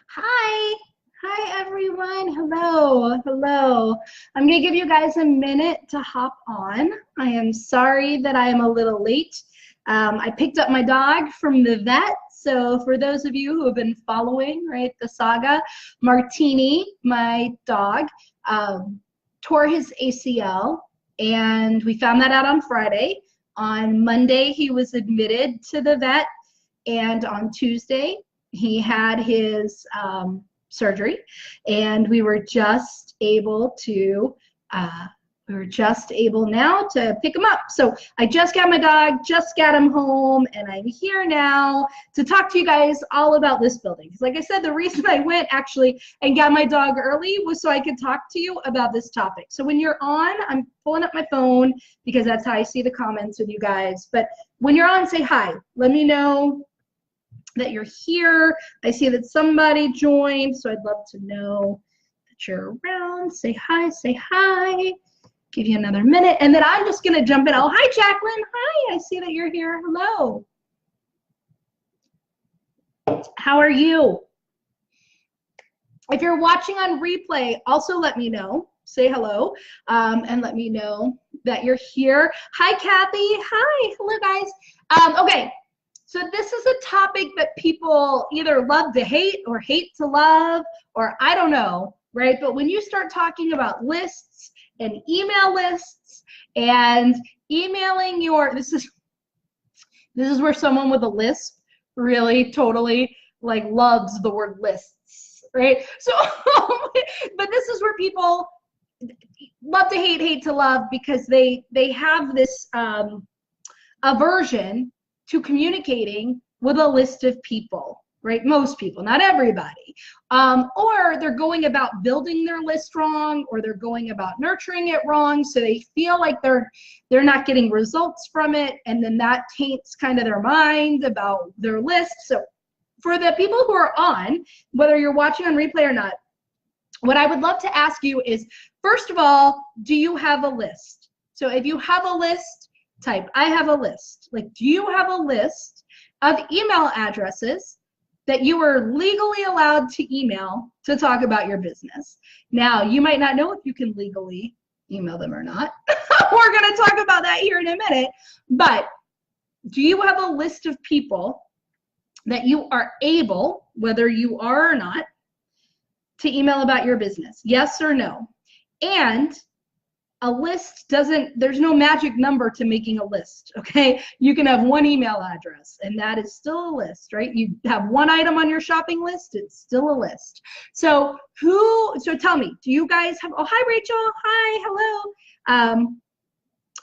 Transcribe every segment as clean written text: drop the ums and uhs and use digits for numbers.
Hi. Hi, everyone. Hello. Hello. I'm going to give you guys a minute to hop on. I am sorry that I am a little late. I picked up my dog from the vet. So for those of you who have been following, right, the saga, Martini, my dog, tore his ACL, and we found that out on Friday. On Monday, he was admitted to the vet, and on Tuesday, he had his surgery, and we were just able now to pick him up. So I just got my dog, just got him home, and I'm here now to talk to you guys all about list building. Because like I said, the reason I went actually and got my dog early was so I could talk to you about this topic. So when you're on, I'm pulling up my phone because that's how I see the comments with you guys. But when you're on, say hi. Let me know that you're here. I see that somebody joined, so I'd love to know that you're around. Say hi, say hi. Give you another minute, and then I'm just gonna jump in. Oh, hi, Jacqueline. Hi, I see that you're here. Hello. How are you? If you're watching on replay, also let me know. Say hello, and let me know that you're here. Hi, Kathy. Hi. Hello, guys. Okay. So this is a topic that people either love to hate or hate to love, or I don't know, right? But when you start talking about lists and email lists and emailing this is where someone with a lisp really totally like loves the word lists, right? So, but this is where people love to hate to love because they have this aversion to communicating with a list of people, right? Most people, not everybody. Or they're going about building their list wrong, or they're going about nurturing it wrong, so they feel like they're not getting results from it, and then that taints kind of their mind about their list. So for the people who are on, whether you're watching on replay or not, what I would love to ask you is, first of all, do you have a list? So if you have a list, type, I have a list. Like, do you have a list of email addresses that you are legally allowed to email to talk about your business? Now, you might not know if you can legally email them or not. We're going to talk about that here in a minute. But do you have a list of people that you are able, whether you are or not, to email about your business? Yes or no? And a list there's no magic number to making a list, okay? You can have one email address, and that is still a list, right? You have one item on your shopping list, it's still a list. So tell me, do you guys have, oh, hi, Rachel, hi, hello.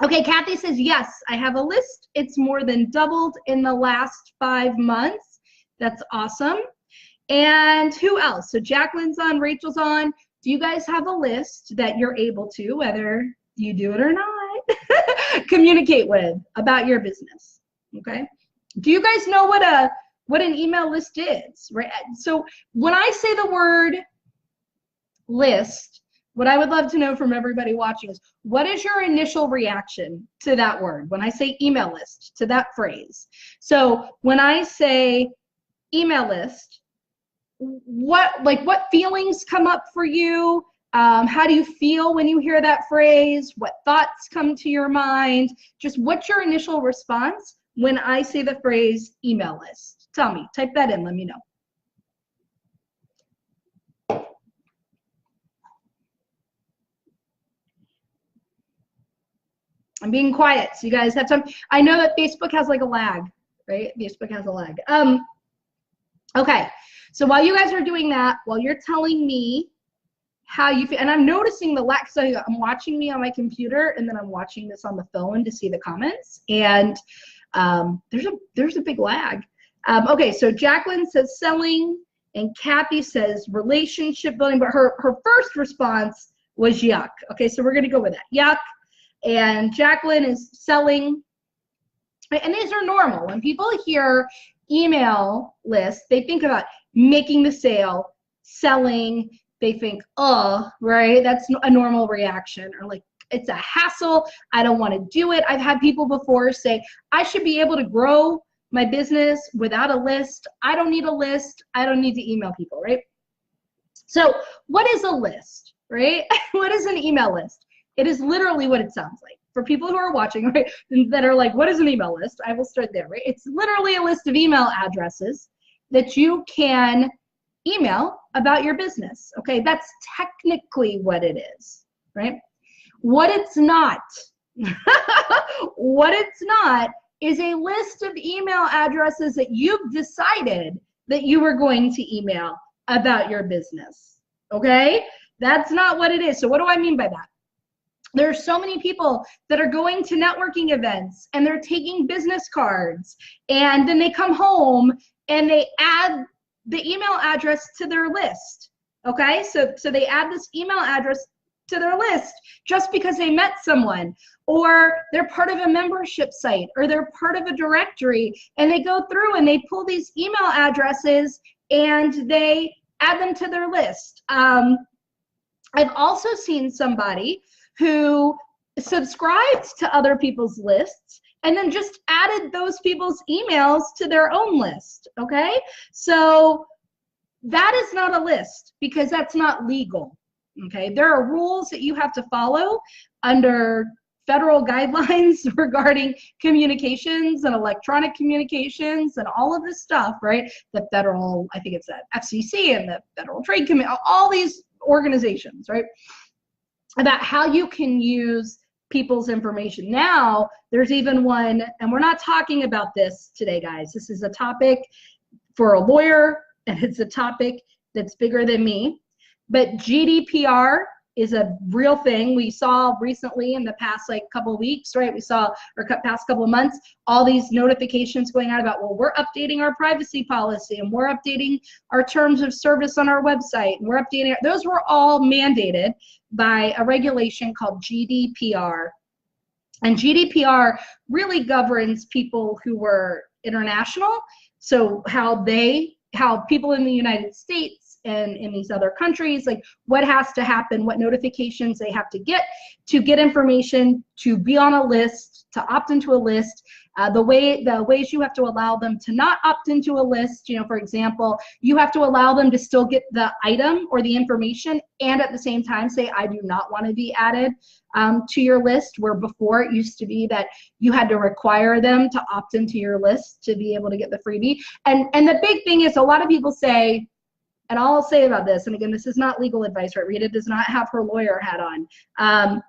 Okay, Kathy says, yes, I have a list. It's more than doubled in the last 5 months. That's awesome. And who else? So Jacqueline's on, Rachel's on. Do you guys have a list that you're able to, whether you do it or not, communicate with about your business? Okay. Do you guys know what an email list is? Right. So when I say the word list, what I would love to know from everybody watching is, what is your initial reaction to that word? When I say email list, to that phrase. So when I say email list, what feelings come up for you? How do you feel when you hear that phrase? What thoughts come to your mind? Just what's your initial response when I say the phrase email list? Tell me, type that in, let me know. I'm being quiet so you guys have time. I know that Facebook has like a lag, right? Facebook has a lag. Okay. So while you guys are doing that, while you're telling me how you feel, and I'm noticing the lag, so I'm watching me on my computer, and then I'm watching this on the phone to see the comments, and there's a big lag. Okay, so Jacqueline says selling, and Kathy says relationship building, but her first response was yuck. Okay, so we're gonna go with that, yuck, and Jacqueline is selling, and these are normal. When people hear email list, they think about making the sale, selling, they think, oh, right, that's a normal reaction, or like, it's a hassle, I don't want to do it. I've had people before say, I should be able to grow my business without a list. I don't need a list. I don't need to email people, right? So what is a list, right? What is an email list? It is literally what it sounds like. For people who are watching, right, that are like, what is an email list? I will start there, right? It's literally a list of email addresses that you can email about your business, okay? That's technically what it is, right? What it's not, what it's not is a list of email addresses that you've decided that you were going to email about your business, okay? That's not what it is. So what do I mean by that? There's so many people that are going to networking events and they're taking business cards, and then they come home and they add the email address to their list, okay? So they add this email address to their list just because they met someone, or they're part of a membership site, or they're part of a directory, and they go through and they pull these email addresses and they add them to their list. I've also seen somebody who subscribed to other people's lists and then just added those people's emails to their own list, okay? So that is not a list because that's not legal, okay? There are rules that you have to follow under federal guidelines regarding communications and electronic communications and all of this stuff, right? The federal, I think it's the FCC and the Federal Trade Commission, all these organizations, right? About how you can use people's information. Now, there's even one, and we're not talking about this today, guys. This is a topic for a lawyer, and it's a topic that's bigger than me. But GDPR is a real thing. We saw recently in the past couple of weeks, right? We saw, or past couple of months, all these notifications going out about, well, we're updating our privacy policy and we're updating our terms of service on our website and we're updating. Those were all mandated by a regulation called GDPR. And GDPR really governs people who were international. So how people in the United States and in these other countries, like what has to happen, what notifications they have to get information, to be on a list, to opt into a list, the ways you have to allow them to not opt into a list. You know, for example, you have to allow them to still get the item or the information and at the same time say, I do not want to be added to your list, where before it used to be that you had to require them to opt into your list to be able to get the freebie. And the big thing is, a lot of people say, and all I'll say about this, and again, this is not legal advice, right? Rita does not have her lawyer hat on.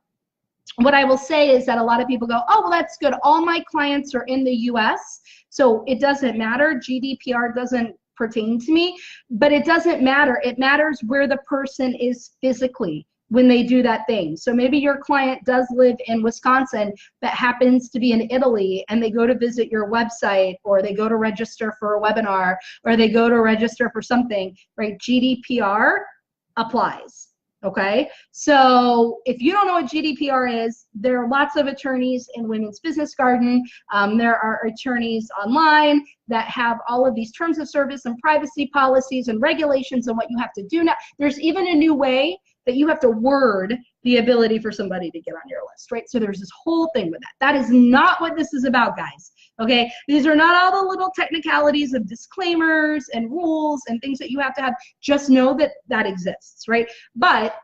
What I will say is that a lot of people go, oh, well, that's good. All my clients are in the US, so it doesn't matter. GDPR doesn't pertain to me, but it doesn't matter. It matters where the person is physically when they do that thing. So maybe your client does live in Wisconsin but happens to be in Italy, and they go to visit your website, or they go to register for a webinar, or they go to register for something, right? GDPR applies, okay? So if you don't know what GDPR is, there are lots of attorneys in Women's Business Garden. There are attorneys online that have all of these terms of service and privacy policies and regulations and what you have to do now. There's even a new way that you have to word the ability for somebody to get on your list, right? So there's this whole thing with that. That is not what this is about, guys, okay? These are not all the little technicalities of disclaimers and rules and things that you have to have. Just know that that exists, right? But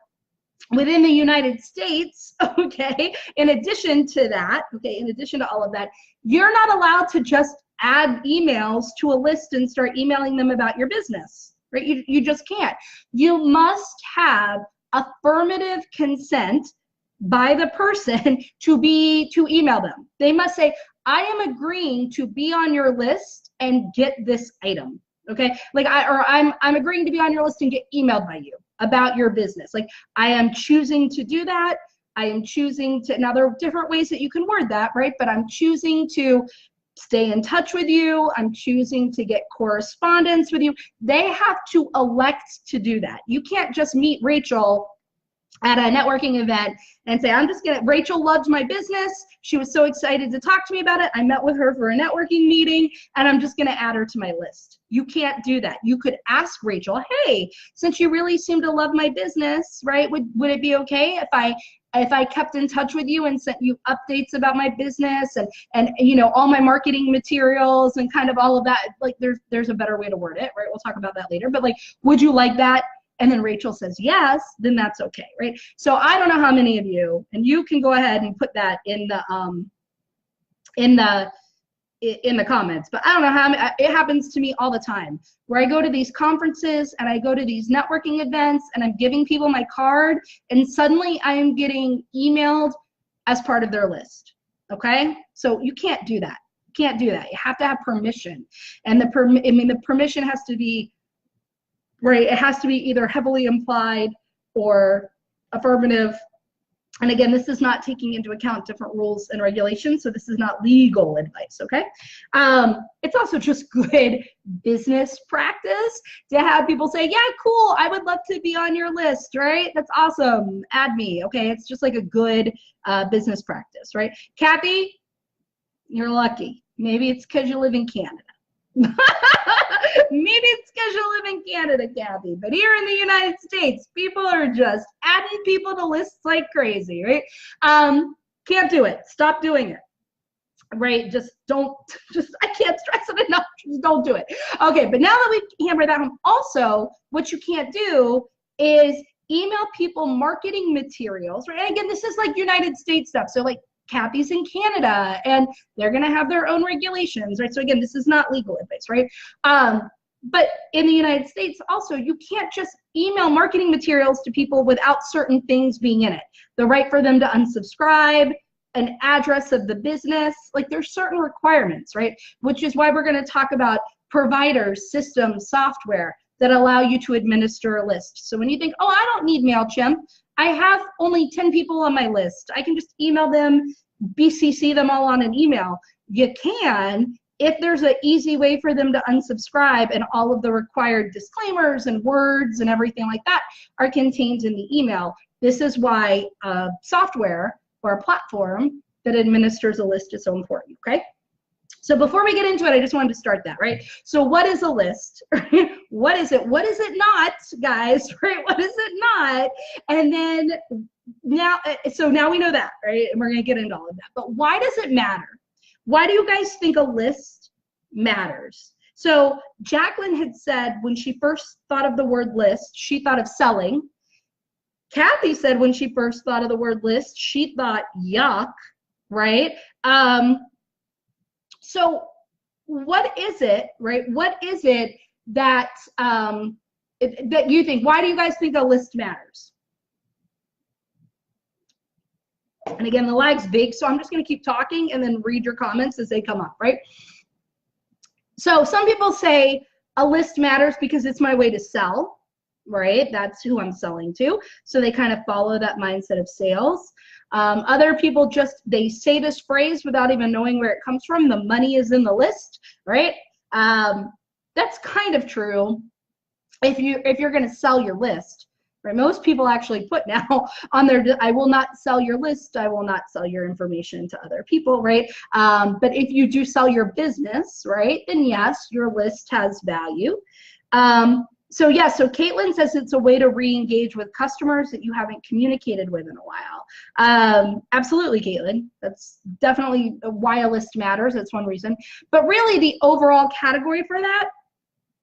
within the United States, okay, in addition to that, okay, in addition to all of that, you're not allowed to just add emails to a list and start emailing them about your business, right? You just can't. You must have affirmative consent by the person to email them. They must say, I am agreeing to be on your list and get this item, okay? Like I'm agreeing to be on your list and get emailed by you about your business. Like, I am choosing to do that. I am choosing to, now there are different ways that you can word that, right? But I'm choosing to stay in touch with you. I'm choosing to get correspondence with you. They have to elect to do that. You can't just meet Rachel at a networking event and say, Rachel loved my business. She was so excited to talk to me about it. I met with her for a networking meeting and I'm just gonna add her to my list. You can't do that. You could ask Rachel, hey, since you really seem to love my business, right? Would it be okay if I kept in touch with you and sent you updates about my business and you know, all my marketing materials and kind of all of that? Like, there's a better way to word it, right? We'll talk about that later. But like, would you like that? and then Rachel says yes, then that's okay, right? So I don't know how many of you, and you can go ahead and put that in the comments, but I don't know how many, it happens to me all the time where I go to these conferences and I go to these networking events and I'm giving people my card and suddenly I am getting emailed as part of their list. Okay, so you can't do that. You can't do that. You have to have permission, and the permission has to be right. It has to be either heavily implied or affirmative. And again, this is not taking into account different rules and regulations, so this is not legal advice, okay? It's also just good business practice to have people say, yeah, cool, I would love to be on your list, right? That's awesome, add me, okay? It's just like a good business practice, right? Kathy, you're lucky. Maybe it's because you live in Canada. Maybe it's because you live in Canada, Kathy, but here in the United States, people are just adding people to lists like crazy, right? Can't do it. Stop doing it, right? Just don't, I can't stress it enough. Just don't do it. Okay, but now that we hammer that home, also, what you can't do is email people marketing materials, right? And again, this is like United States stuff. So like, Kathy's in Canada and they're going to have their own regulations, right? So again, this is not legal advice, right? But in the United States also, you can't just email marketing materials to people without certain things being in it. The right for them to unsubscribe, an address of the business, like there's certain requirements, right? Which is why we're going to talk about providers, systems, software that allow you to administer a list. So when you think, oh, I don't need MailChimp, I have only 10 people on my list, I can just email them, BCC them all on an email. You can, if there's an easy way for them to unsubscribe and all of the required disclaimers and words and everything like that are contained in the email. This is why software or a platform that administers a list is so important, okay? So before we get into it, I just wanted to start that, right? So what is a list? What is it? What is it not, guys, right? What is it not? And then now, so now we know that, right? And we're gonna get into all of that. But why does it matter? Why do you guys think a list matters? So Jacqueline had said when she first thought of the word list, she thought of selling. Kathy said when she first thought of the word list, she thought yuck, right? So what is it, right? What is it that that you think? Why do you guys think a list matters? And again, the lag's big, so I'm just going to keep talking and then read your comments as they come up, right? So some people say a list matters because it's my way to sell, right? That's who I'm selling to. So they kind of follow that mindset of sales. Other people just, they say this phrase without even knowing where it comes from. The money is in the list, right? That's kind of true if you're going to sell your list, right? Most people actually put now on their, I will not sell your list, I will not sell your information to other people, right? But if you do sell your business, right, then yes, your list has value. So yeah, so Caitlin says it's a way to re-engage with customers that you haven't communicated with in a while. Absolutely, Caitlin. That's definitely why a list matters. That's one reason. But really the overall category for that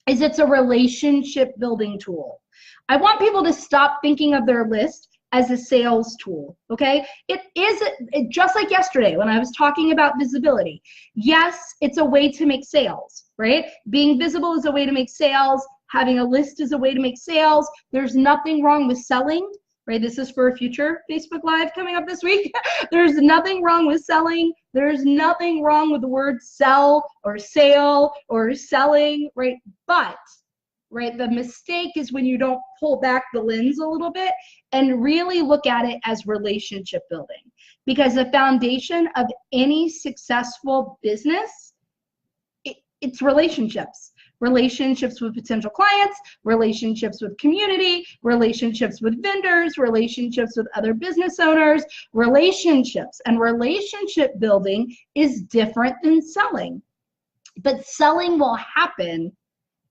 is it's a relationship building tool. I want people to stop thinking of their list as a sales tool, okay? It is just like yesterday when I was talking about visibility. Yes, it's a way to make sales, right? Being visible is a way to make sales. Having a list is a way to make sales. There's nothing wrong with selling, right? This is for a future Facebook Live coming up this week. There's nothing wrong with selling. There's nothing wrong with the word sell or sale or selling, right? But, right, the mistake is when you don't pull back the lens a little bit and really look at it as relationship building. Because the foundation of any successful business, it's relationships. Relationships with potential clients, relationships with community, relationships with vendors, relationships with other business owners, relationships. And relationship building is different than selling. But selling will happen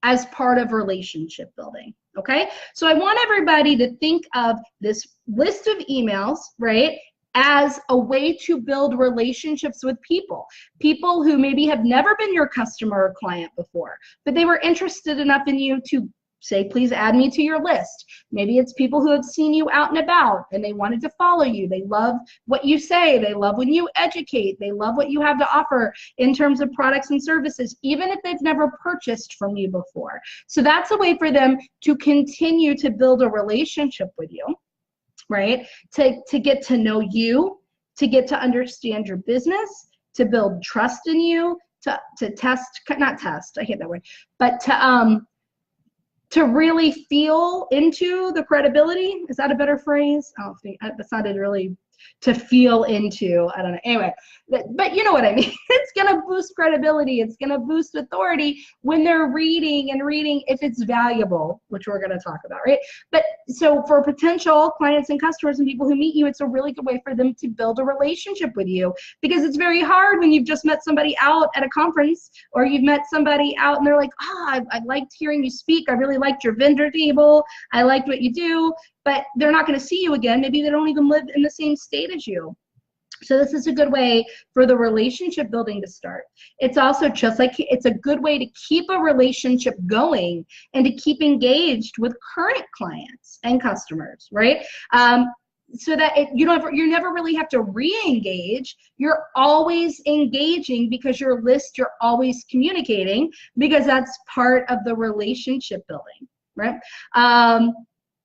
as part of relationship building, okay? So I want everybody to think of this list of emails, right, as a way to build relationships with people who maybe have never been your customer or client before, but they were interested enough in you to say, please add me to your list. Maybe it's people who have seen you out and about and they wanted to follow you. They love what you say. They love when you educate. They love what you have to offer in terms of products and services, even if they've never purchased from you before. So that's a way for them to continue to build a relationship with you, right? To get to know you, to get to understand your business, to build trust in you, to test, not test, I hate that word, but to really feel into the credibility. Is that a better phrase? I don't think that sounded really, to feel into, I don't know. Anyway, but you know what I mean. It's going to boost credibility. It's going to boost authority when they're reading if it's valuable, which we're going to talk about, right? But so for potential clients and customers and people who meet you, it's a really good way for them to build a relationship with you, because it's very hard when you've just met somebody out at a conference, or you've met somebody out and they're like, I liked hearing you speak. I really liked your vendor table. I liked what you do. But they're not going to see you again. Maybe they don't even live in the same state as you. So this is a good way for the relationship building to start. It's also just like, it's a good way to keep a relationship going and to keep engaged with current clients and customers, right? So that you never really have to re-engage. You're always engaging because your list, you're always communicating, because that's part of the relationship building, right?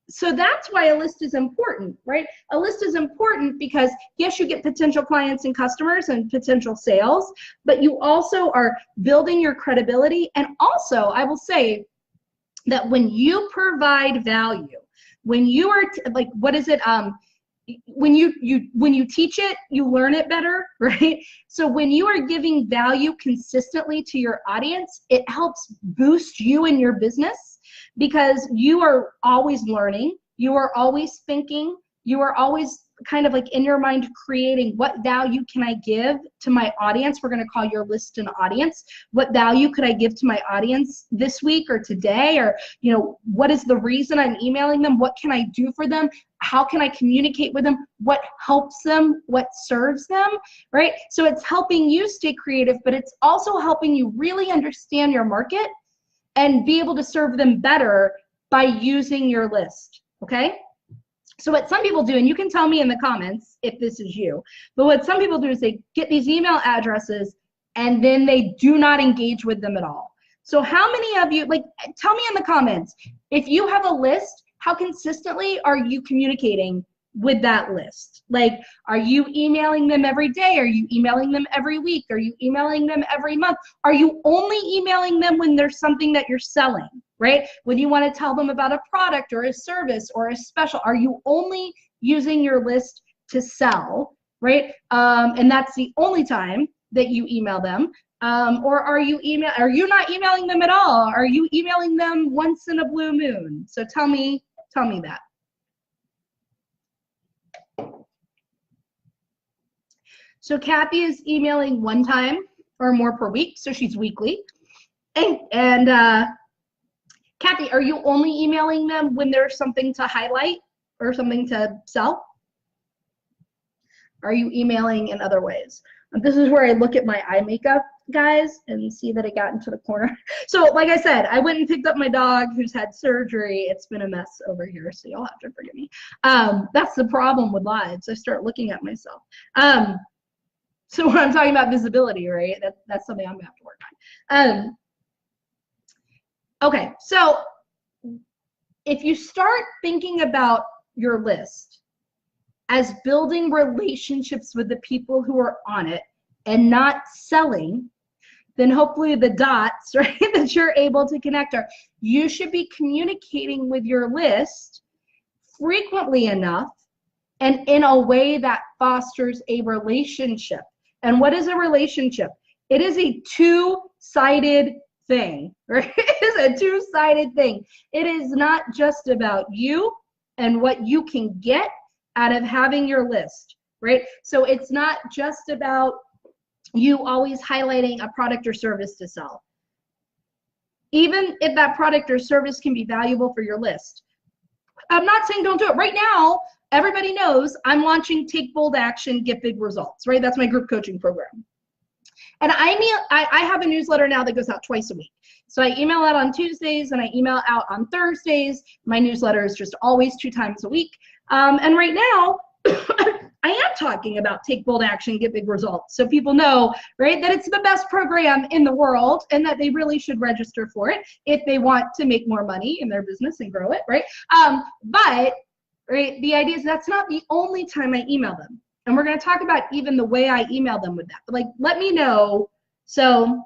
So that's why a list is important, right? A list is important because, yes, you get potential clients and customers and potential sales, but you also are building your credibility. And also, I will say that when you provide value, when you are like, what is it? When you teach it, you learn it better, right? So when you are giving value consistently to your audience, it helps boost you in your business, because you are always learning, you are always thinking, you are always kind of like in your mind creating, what value can I give to my audience? We're going to call your list an audience. What value could I give to my audience this week or today? Or, what is the reason I'm emailing them? What can I do for them? How can I communicate with them? What helps them? What serves them, right? So it's helping you stay creative, but it's also helping you really understand your market and be able to serve them better by using your list, okay? So what some people do, and you can tell me in the comments if this is you, but what some people do is they get these email addresses and then they do not engage with them at all. So how many of you, tell me in the comments, if you have a list, how consistently are you communicating with that list? Like, are you emailing them every day? Are you emailing them every week? Are you emailing them every month? Are you only emailing them when there's something that you're selling, right? When you want to tell them about a product or a service or a special, are you only using your list to sell, right? And that's the only time that you email them. Or are you not emailing them at all? Are you emailing them once in a blue moon? So tell me that. So Kathy is emailing one time or more per week, so she's weekly. And Kathy, are you only emailing them when there's something to highlight or something to sell? Are you emailing in other ways? This is where I look at my eye makeup, guys, and see that it got into the corner. So like I said, I went and picked up my dog who's had surgery. It's been a mess over here, so you'll have to forgive me. That's the problem with lives. I start looking at myself. So when I'm talking about visibility, right, that's something I'm gonna have to work on. Okay, so if you start thinking about your list as building relationships with the people who are on it and not selling, then hopefully the dots, right, that you're able to connect are, you should be communicating with your list frequently enough and in a way that fosters a relationship. And what is a relationship? It is a two-sided thing, right? It is a two-sided thing. It is not just about you and what you can get out of having your list, right? So it's not just about you always highlighting a product or service to sell. Even if that product or service can be valuable for your list. I'm not saying don't do it. Right now, everybody knows I'm launching Take Bold Action, Get Big Results, right? That's my group coaching program. And I have a newsletter now that goes out twice a week. So I email out on Tuesdays and I email out on Thursdays. My newsletter is just always 2 times a week. And right now, I am talking about take bold action, get big results. So people know, right, that it's the best program in the world and that they really should register for it if they want to make more money in their business and grow it, right? But right, the idea is that's not the only time I email them. And we're going to talk about even the way I email them with that. But like, let me know. So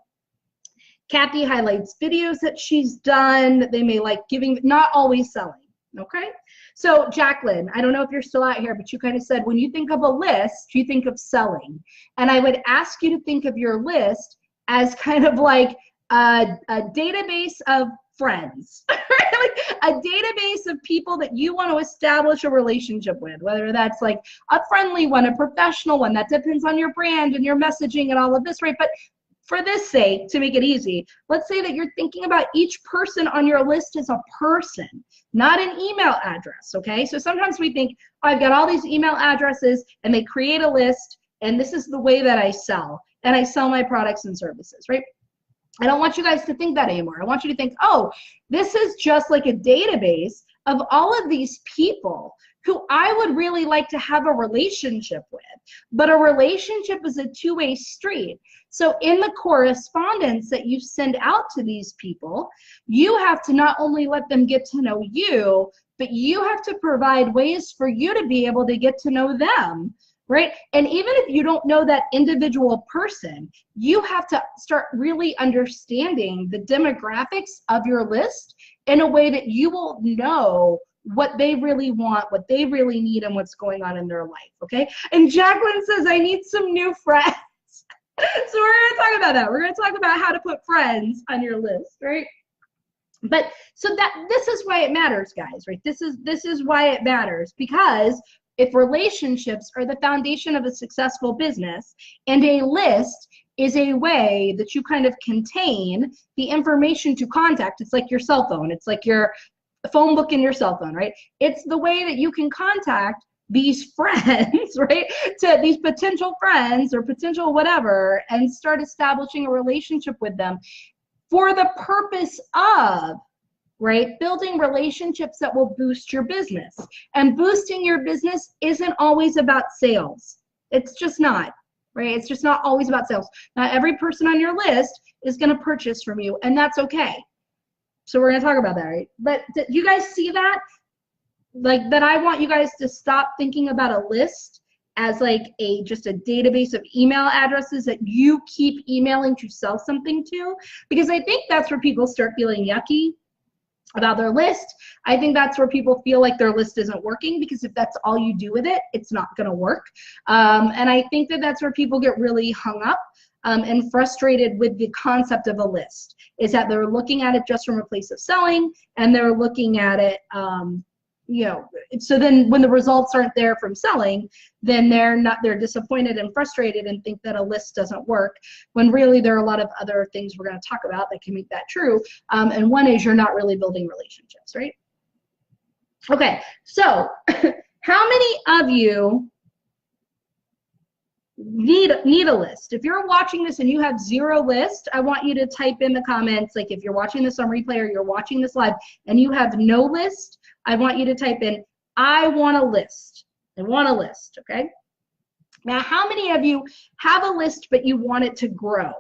Kathy highlights videos that she's done that they may like giving, not always selling. Okay. So Jacqueline, I don't know if you're still out here, but you kind of said when you think of a list, you think of selling. And I would ask you to think of your list as kind of like a database of friends, right? Like a database of people that you want to establish a relationship with, whether that's like a friendly one, a professional one, that depends on your brand and your messaging and all of this, right? But for this sake, to make it easy, let's say that you're thinking about each person on your list as a person, not an email address, okay? So sometimes we think, oh, I've got all these email addresses and they create a list and this is the way that I sell, and I sell my products and services, right? I don't want you guys to think that anymore. I want you to think, oh, this is just like a database of all of these people who I would really like to have a relationship with. But a relationship is a two-way street. So in the correspondence that you send out to these people, you have to not only let them get to know you, but you have to provide ways for you to be able to get to know them, right? And even if you don't know that individual person, you have to start really understanding the demographics of your list in a way that you will know what they really want, what they really need, and what's going on in their life, okay? And Jacqueline says, I need some new friends. So we're going to talk about that. We're going to talk about how to put friends on your list, right? But so that this is why it matters, guys, right? This is why it matters, because if relationships are the foundation of a successful business and a list is a way that you kind of contain the information to contact, it's like your cell phone, it's like your phone book in your cell phone, right? It's the way that you can contact these friends, right? To these potential friends or potential whatever, and start establishing a relationship with them for the purpose of, right, building relationships that will boost your business. And boosting your business isn't always about sales. It's just not, right? It's just not always about sales. Not every person on your list is going to purchase from you, and that's okay. So we're going to talk about that, right? But you guys see that? Like that I want you guys to stop thinking about a list as like just a database of email addresses that you keep emailing to sell something to, because I think that's where people start feeling yucky about their list. I think that's where people feel like their list isn't working, because if that's all you do with it, it's not going to work. And I think that that's where people get really hung up and frustrated with the concept of a list, is that they're looking at it just from a place of selling, and they're looking at it, you know, so then when the results aren't there from selling, then they're disappointed and frustrated and think that a list doesn't work, when really there are a lot of other things we're going to talk about that can make that true. And one is you're not really building relationships, right? Okay, so how many of you need a list? If you're watching this and you have 0 list, I want you to type in the comments, like if you're watching this on replay or you're watching this live and you have no list, I want you to type in, I want a list. I want a list, okay? Now, how many of you have a list but you want it to grow?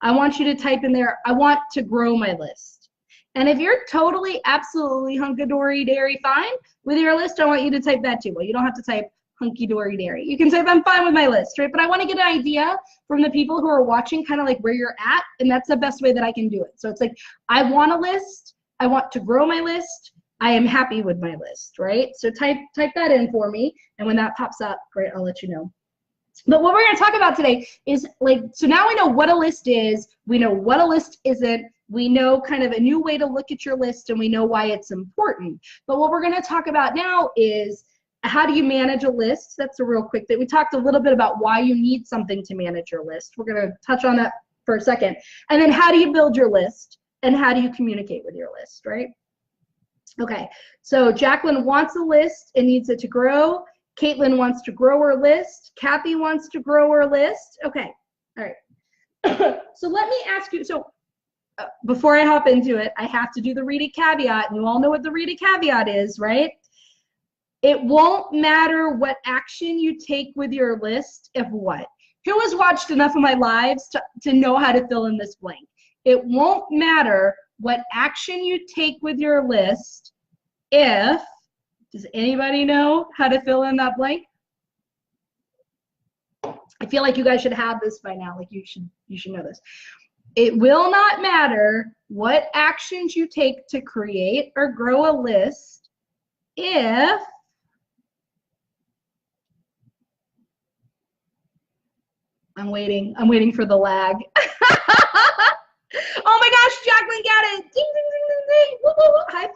I want you to type in there, I want to grow my list. And if you're totally, absolutely hunky-dory-dairy fine with your list, I want you to type that too. Well, you don't have to type hunky-dory-dairy. You can type, I'm fine with my list, right? But I want to get an idea from the people who are watching kind of like where you're at, and that's the best way that I can do it. So it's like, I want a list, I want to grow my list, I am happy with my list, right? So type that in for me, and when that pops up, great, I'll let you know. But what we're going to talk about today is like, so now we know what a list is, we know what a list isn't, we know kind of a new way to look at your list, and we know why it's important. But what we're going to talk about now is how do you manage a list? That's a real quick thing. We talked a little bit about why you need something to manage your list. We're going to touch on that for a second. And then how do you build your list, and how do you communicate with your list, right? Okay, so Jacqueline wants a list and needs it to grow. Caitlin wants to grow her list. Kathy wants to grow her list. Okay, all right. So let me ask you, so before I hop into it, I have to do the read a caveat, and you all know what the read a caveat is, right? It won't matter what action you take with your list if what? Who has watched enough of my lives to know how to fill in this blank? It won't matter what action you take with your list if, does anybody know how to fill in that blank? I feel like you guys should have this by now, like you should know this. It will not matter what actions you take to create or grow a list if I'm waiting for the lag. Oh my gosh, Jacqueline got it. Ding, ding, ding, ding, ding. Woo, woo, woo. High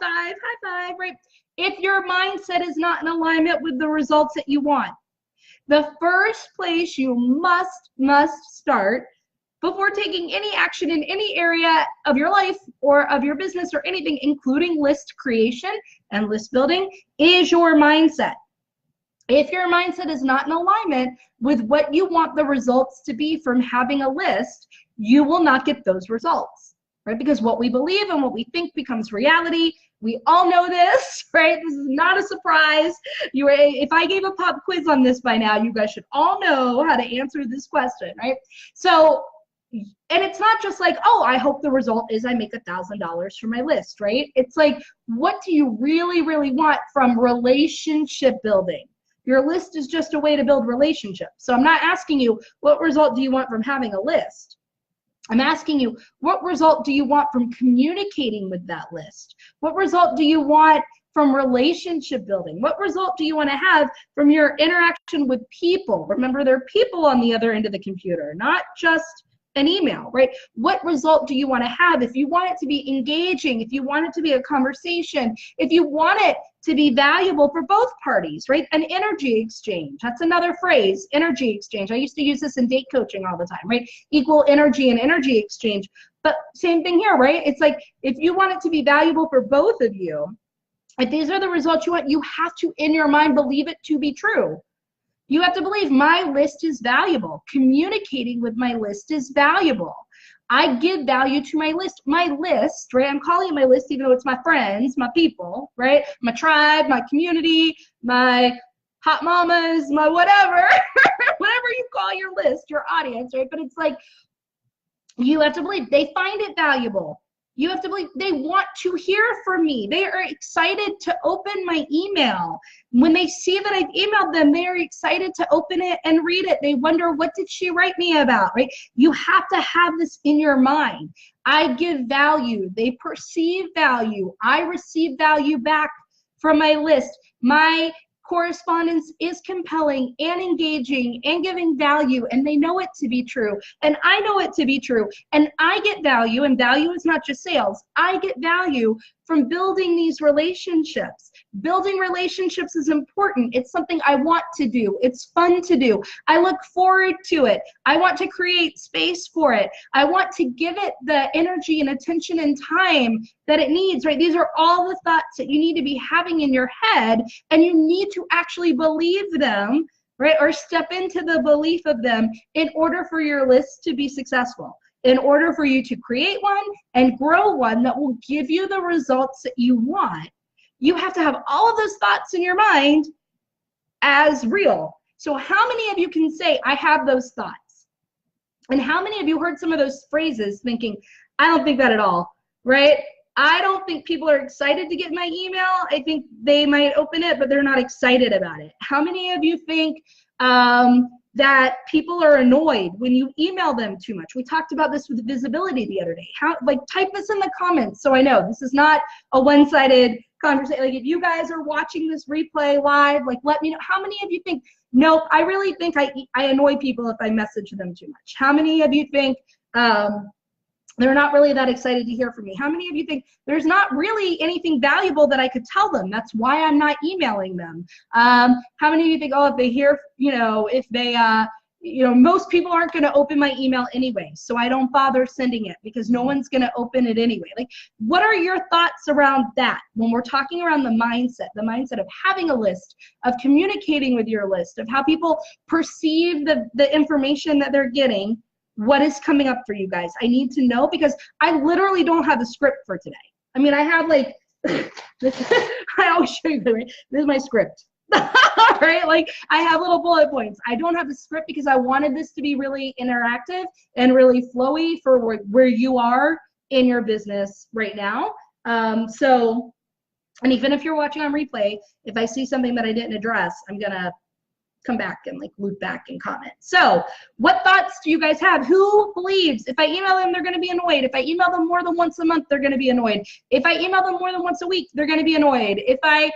five, right? If your mindset is not in alignment with the results that you want, the first place you must start before taking any action in any area of your life or of your business or anything, including list creation and list building, is your mindset. If your mindset is not in alignment with what you want the results to be from having a list, you will not get those results, right? Because what we believe and what we think becomes reality. We all know this, right? This is not a surprise. If I gave a pop quiz on this by now, you guys should all know how to answer this question, right? So, and it's not just like, oh, I hope the result is I make $1,000 from my list, right? It's like, what do you really, really want from relationship building? Your list is just a way to build relationships. So I'm not asking you, what result do you want from having a list? I'm asking you, what result do you want from communicating with that list? What result do you want from relationship building? What result do you want to have from your interaction with people? Remember, there are people on the other end of the computer, not just an email, right? What result do you want to have? If you want it to be engaging, if you want it to be a conversation, if you want it to be valuable for both parties, right? An energy exchange. That's another phrase, energy exchange. I used to use this in date coaching all the time, right? Equal energy and energy exchange. But same thing here, right? It's like, if you want it to be valuable for both of you, if these are the results you want, you have to, in your mind, believe it to be true. You have to believe my list is valuable. Communicating with my list is valuable. I give value to my list. My list, right? I'm calling it my list even though it's my friends, my people, right? My tribe, my community, my hot mamas, my whatever, whatever you call your list, your audience, right? But it's like, you have to believe they find it valuable. You have to believe they want to hear from me. They are excited to open my email. When they see that I've emailed them, they are excited to open it and read it. They wonder, what did she write me about, right? You have to have this in your mind. I give value. They perceive value. I receive value back from my list. My correspondence is compelling and engaging and giving value, and they know it to be true, and I know it to be true, and I get value, and value is not just sales. I get value from building these relationships. Building relationships is important. It's something I want to do. It's fun to do. I look forward to it. I want to create space for it. I want to give it the energy and attention and time that it needs, right? These are all the thoughts that you need to be having in your head, and you need to actually believe them, right? Or step into the belief of them in order for your list to be successful. In order for you to create one and grow one that will give you the results that you want, you have to have all of those thoughts in your mind as real. So how many of you can say, I have those thoughts? And how many of you heard some of those phrases thinking, I don't think that at all, right? I don't think people are excited to get my email. I think they might open it, but they're not excited about it. How many of you think that people are annoyed when you email them too much? We talked about this with visibility the other day. Type this in the comments so I know this is not a one-sided conversation. Like, if you guys are watching this replay live, like, let me know. How many of you think, nope, I really think I annoy people if I message them too much? How many of you think they're not really that excited to hear from me? How many of you think there's not really anything valuable that I could tell them? That's why I'm not emailing them. How many of you think, oh, if they hear, if they, most people aren't going to open my email anyway, so I don't bother sending it because no one's going to open it anyway. Like, what are your thoughts around that when we're talking around the mindset of having a list, of communicating with your list, of how people perceive the information that they're getting? what is coming up for you guys. I need to know because I literally don't have a script for today. I mean, I have like, I always show you, right? This is my script. Right? Like I have little bullet points. I don't have a script because I wanted this to be really interactive and really flowy for where you are in your business right now. So, and even if you're watching on replay, if I see something that I didn't address, I'm gonna come back and like loop back and comment. So what thoughts do you guys have? Who believes if I email them, they're going to be annoyed? If I email them more than once a month, they're going to be annoyed. If I email them more than once a week, they're going to be annoyed. If I,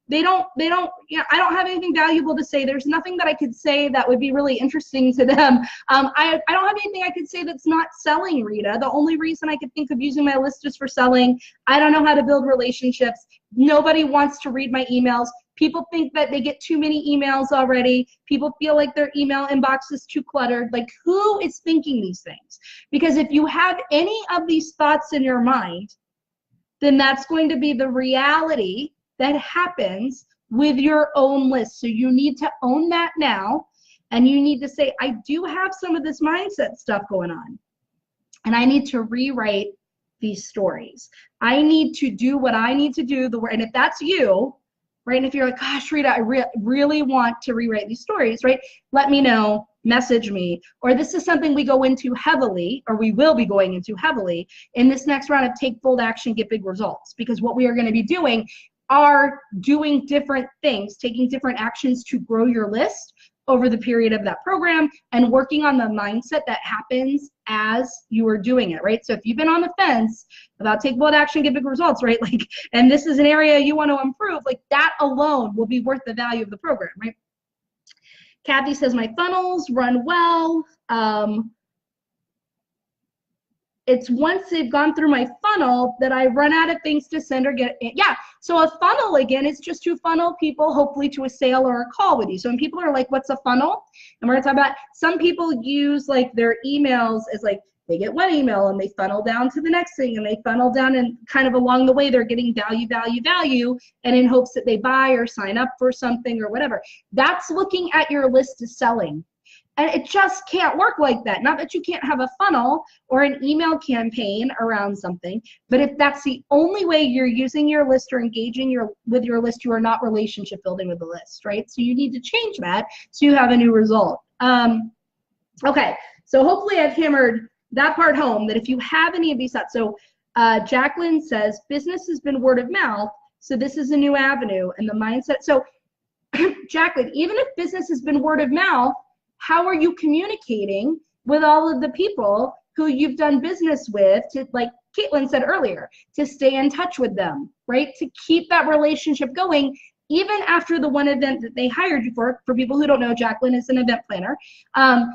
they don't, I don't have anything valuable to say. There's nothing that I could say that would be really interesting to them. I don't have anything I could say that's not selling, Rita. The only reason I could think of using my list is for selling. I don't know how to build relationships. Nobody wants to read my emails. People think that they get too many emails already. People feel like their email inbox is too cluttered. Like, who is thinking these things? Because if you have any of these thoughts in your mind, then that's going to be the reality that happens with your own list. So you need to own that now, and you need to say, I do have some of this mindset stuff going on, and I need to rewrite these stories. I need to do what I need to do. And if that's you, right? And if you're like, gosh, Rita, I really want to rewrite these stories, right? Let me know, message me. Or this is something we go into heavily, or we will be going into heavily in this next round of Take Bold Action, Get Big Results. Because what we are going to be doing are doing different things, taking different actions to grow your list over the period of that program and working on the mindset that happens as you are doing it, right? So if you've been on the fence about Take Bold Action, Get Big Results, right? Like, and this is an area you want to improve, like that alone will be worth the value of the program, right? Kathy says, my funnels run well. It's once they've gone through my funnel that I run out of things to send or get. Yeah, so a funnel, again, is just to funnel people hopefully to a sale or a call with you. So when people are like, what's a funnel? And we're gonna talk about, some people use like their emails as like, they get one email and they funnel down to the next thing and they funnel down, and kind of along the way they're getting value, and in hopes that they buy or sign up for something or whatever. That's looking at your list as selling. And it just can't work like that. Not that you can't have a funnel or an email campaign around something, but if that's the only way you're using your list or engaging with your list, you are not relationship building with the list, right? So you need to change that so you have a new result. Okay, so hopefully I've hammered that part home, that if you have any of these thoughts. So Jacqueline says, business has been word of mouth, so this is a new avenue, and the mindset. So Jacqueline, even if business has been word of mouth, how are you communicating with all of the people who you've done business with, to, like Caitlin said earlier, to stay in touch with them, right? To keep that relationship going, even after the one event that they hired you for people who don't know, Jacqueline is an event planner.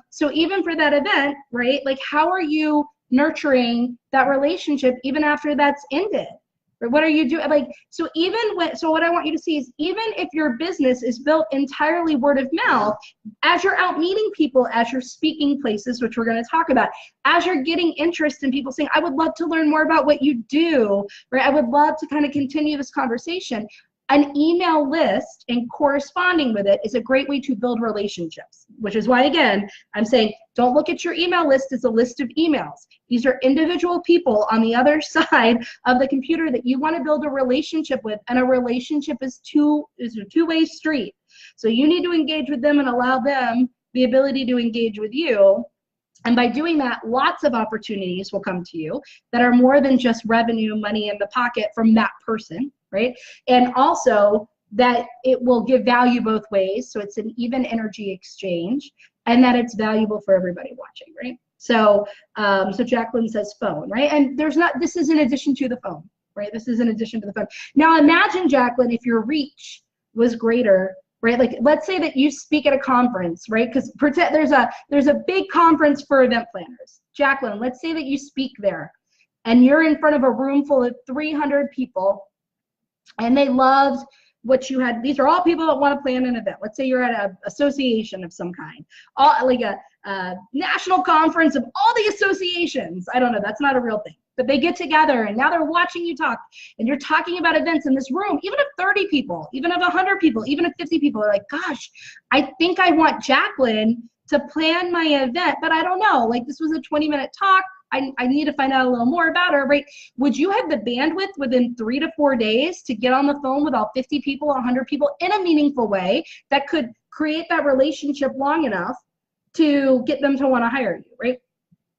So even for that event, right? Like, how are you nurturing that relationship even after that's ended? Or what are you doing? Like, so even when, so what I want you to see is, even if your business is built entirely word of mouth, as you're out meeting people, as you're speaking places, which we're going to talk about, as you're getting interest in people saying, I would love to learn more about what you do, right? I would love to kind of continue this conversation. An email list and corresponding with it is a great way to build relationships, which is why, again, I'm saying don't look at your email list as a list of emails. These are individual people on the other side of the computer that you want to build a relationship with, and a relationship is a two-way street. So you need to engage with them and allow them the ability to engage with you. And by doing that, lots of opportunities will come to you that are more than just revenue, money in the pocket from that person, right? And also that it will give value both ways. So it's an even energy exchange, and that it's valuable for everybody watching, right? So, so Jacqueline says phone, right? And there's not, this is in addition to the phone, right? This is in addition to the phone. Now imagine, Jacqueline, if your reach was greater, right? Like, let's say that you speak at a conference, right? Because there's a big conference for event planners. Jacqueline, let's say that you speak there and you're in front of a room full of 300 people, and they loved what you had. These are all people that want to plan an event. Let's say you're at an association of some kind, like a national conference of all the associations. I don't know, that's not a real thing. But they get together and now they're watching you talk, and you're talking about events in this room. Even if 30 people, even if 100 people, even if 50 people are like, gosh, I think I want Jacqueline to plan my event, but I don't know, like this was a 20-minute talk. I need to find out a little more about her, right? Would you have the bandwidth within 3 to 4 days to get on the phone with all 50 people, 100 people in a meaningful way that could create that relationship long enough to get them to want to hire you, right?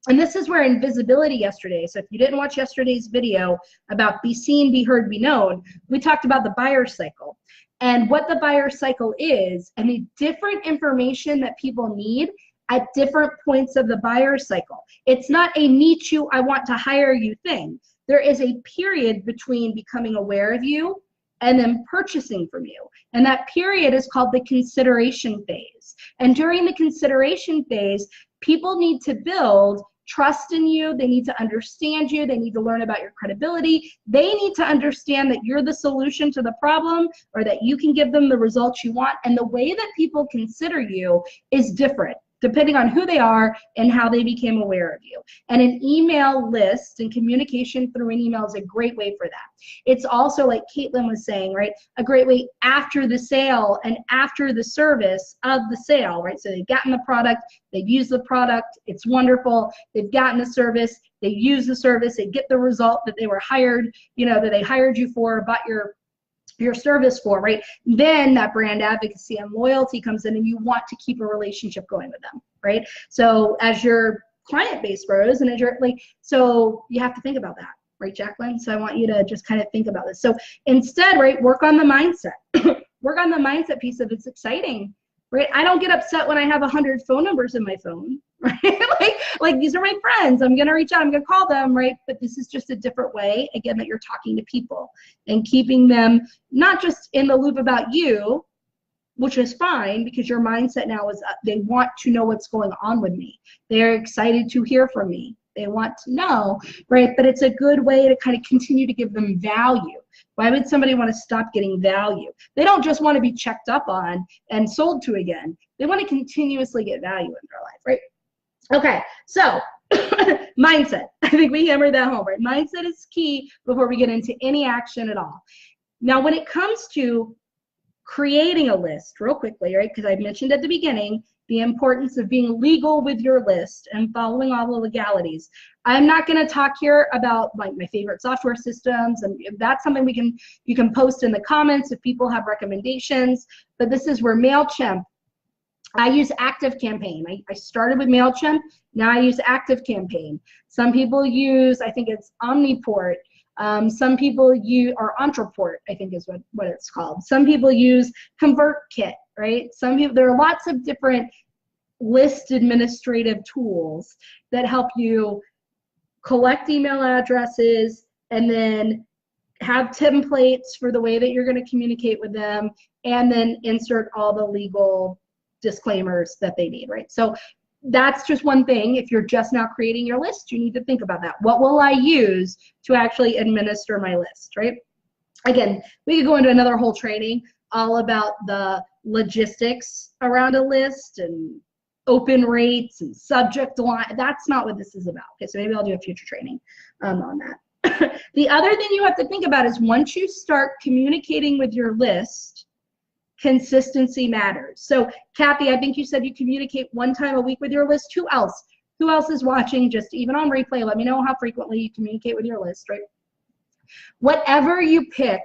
And this is where invisibility yesterday, so if you didn't watch yesterday's video about be seen, be heard, be known, we talked about the buyer cycle and what the buyer cycle is and the different information that people need at different points of the buyer cycle. It's not a meet you, I want to hire you thing. There is a period between becoming aware of you and then purchasing from you. And that period is called the consideration phase. And during the consideration phase, people need to build trust in you. They need to understand you. They need to learn about your credibility. They need to understand that you're the solution to the problem or that you can give them the results you want. And the way that people consider you is different depending on who they are and how they became aware of you. And an email list and communication through an email is a great way for that. It's also, like Caitlin was saying, right, a great way after the sale and after the service of the sale, right? So they've gotten the product, they've used the product, it's wonderful, they've gotten the service, they use the service, they get the result that they were hired, you know, that they hired you for, bought your service for, right? Then that brand advocacy and loyalty comes in and you want to keep a relationship going with them, right? So as your client base grows and as you're like, so you have to think about that, right, Jacqueline? So I want you to just kind of think about this. So instead, right, work on the mindset. Work on the mindset piece of it's exciting, right? I don't get upset when I have 100 phone numbers in my phone, right? like these are my friends. I'm going to reach out. I'm going to call them, right? But this is just a different way, again, that you're talking to people and keeping them not just in the loop about you, which is fine because your mindset now is they want to know what's going on with me. They're excited to hear from me. They want to know, right? But it's a good way to kind of continue to give them value. Why would somebody want to stop getting value? They don't just want to be checked up on and sold to again. They want to continuously get value in their life, right? Okay, so mindset. I think we hammered that home, right? Mindset is key before we get into any action at all. Now, when it comes to creating a list, real quickly, right? Because I mentioned at the beginning the importance of being legal with your list and following all the legalities. I'm not going to talk here about like my favorite software systems, and if that's something you can post in the comments if people have recommendations. But this is where MailChimp. I use ActiveCampaign. I started with MailChimp. Now I use ActiveCampaign. Some people use, I think it's Omniport. Some people use, or Entreport, I think is what it's called. Some people use ConvertKit, right? Some people, there are lots of different list administrative tools that help you collect email addresses and then have templates for the way that you're going to communicate with them, and then insert all the legal disclaimers that they need, right? So that's just one thing. If you're just now creating your list, you need to think about that. What will I use to actually administer my list, right? Again, we could go into another whole training all about the logistics around a list and open rates and subject line. That's not what this is about. Okay, so maybe I'll do a future training on that. The other thing you have to think about is once you start communicating with your list, consistency matters. So Kathy, I think you said you communicate 1 time a week with your list. Who else? Who else is watching? Just even on replay, let me know how frequently you communicate with your list, right? Whatever you pick,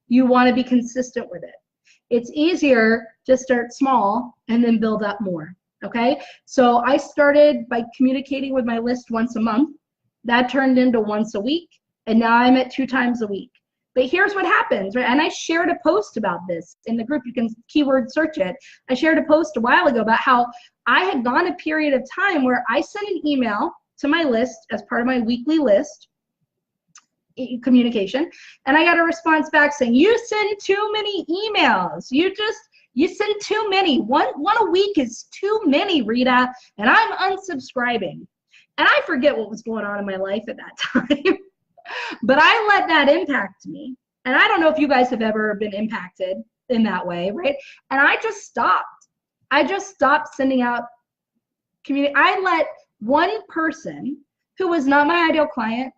you want to be consistent with it. It's easier to start small and then build up more, okay? So I started by communicating with my list once a month. That turned into once a week, and now I'm at 2 times a week. But here's what happens, right? And I shared a post about this in the group. You can keyword search it. I shared a post a while ago about how I had gone a period of time where I sent an email to my list as part of my weekly list communication, and I got a response back saying, you send too many emails. You send too many. One a week is too many, Rita, and I'm unsubscribing. And I forget what was going on in my life at that time. But I let that impact me. And I don't know if you guys have ever been impacted in that way, right? And I just stopped. I just stopped sending out I let one person who was not my ideal client,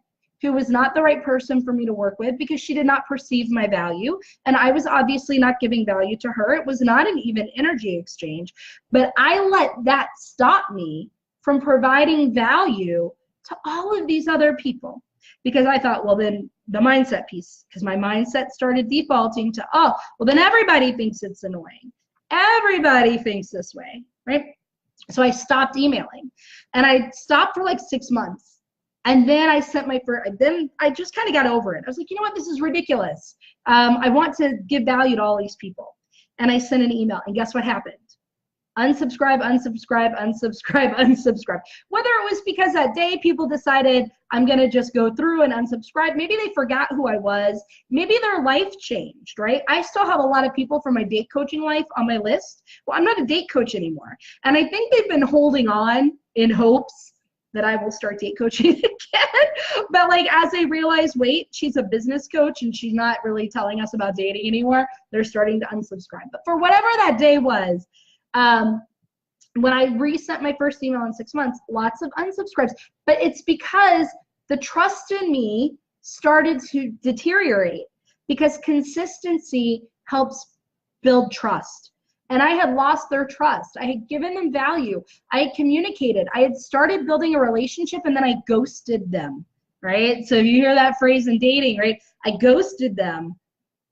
who was not the right person for me to work with because she did not perceive my value. And I was obviously not giving value to her. It was not an even energy exchange. But I let that stop me from providing value to all of these other people. Because I thought, well, then the mindset piece, because my mindset started defaulting to, oh, well, then everybody thinks it's annoying. Everybody thinks this way, right? So I stopped emailing, and I stopped for like 6 months. And then I sent my first, then I just kind of got over it. I was like, you know what, this is ridiculous. I want to give value to all these people. And I sent an email, and guess what happened? Unsubscribe, unsubscribe, unsubscribe, unsubscribe. Whether it was because that day people decided I'm going to just go through and unsubscribe. Maybe they forgot who I was. Maybe their life changed, right? I still have a lot of people from my date coaching life on my list. Well, I'm not a date coach anymore. And I think they've been holding on in hopes that I will start date coaching again. But like, as they realize, wait, she's a business coach and she's not really telling us about dating anymore, they're starting to unsubscribe. But for whatever that day was, when I resent my first email in 6 months, lots of unsubscribes. But it's because the trust in me started to deteriorate, because consistency helps build trust. And I had lost their trust. I had given them value. I had communicated. I had started building a relationship, and then I ghosted them, right? So if you hear that phrase in dating, right? I ghosted them.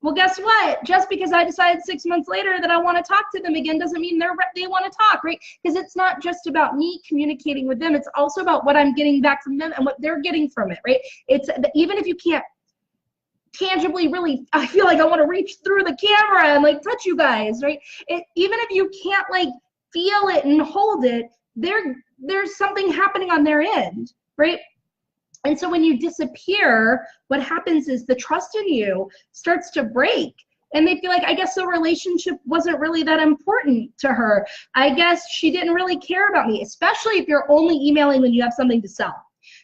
Well, guess what? Just because I decided 6 months later that I want to talk to them again doesn't mean they want to talk, right? Because it's not just about me communicating with them. It's also about what I'm getting back from them and what they're getting from it, right? It's even if you can't tangibly really, I feel like I want to reach through the camera and like touch you guys, right? Even if you can't like feel it and hold it, there's something happening on their end, right? And so when you disappear, what happens is the trust in you starts to break. And they feel like, I guess the relationship wasn't really that important to her. I guess she didn't really care about me, especially if you're only emailing when you have something to sell.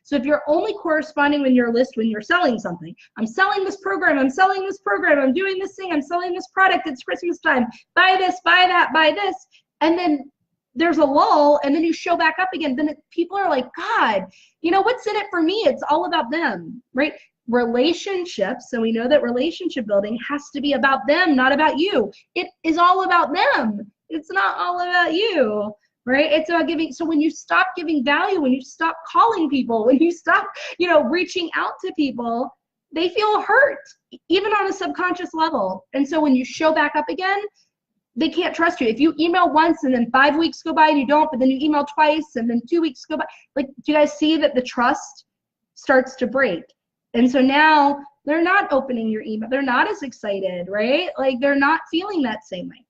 So if you're only corresponding with your list when you're selling something, I'm selling this program, I'm selling this program, I'm doing this thing, I'm selling this product, it's Christmas time, buy this, buy that, buy this. And then there's a lull, and then you show back up again, then people are like, God, you know, what's in it for me? It's all about them, right? Relationships, so we know that relationship building has to be about them, not about you. It is all about them. It's not all about you, right? It's about giving. So when you stop giving value, when you stop calling people, when you stop, reaching out to people, they feel hurt, even on a subconscious level. And so when you show back up again, they can't trust you. If you email once and then 5 weeks go by and you don't, but then you email twice and then 2 weeks go by, like, do you guys see that the trust starts to break? And so now they're not opening your email. They're not as excited, right? Like, they're not feeling that same way.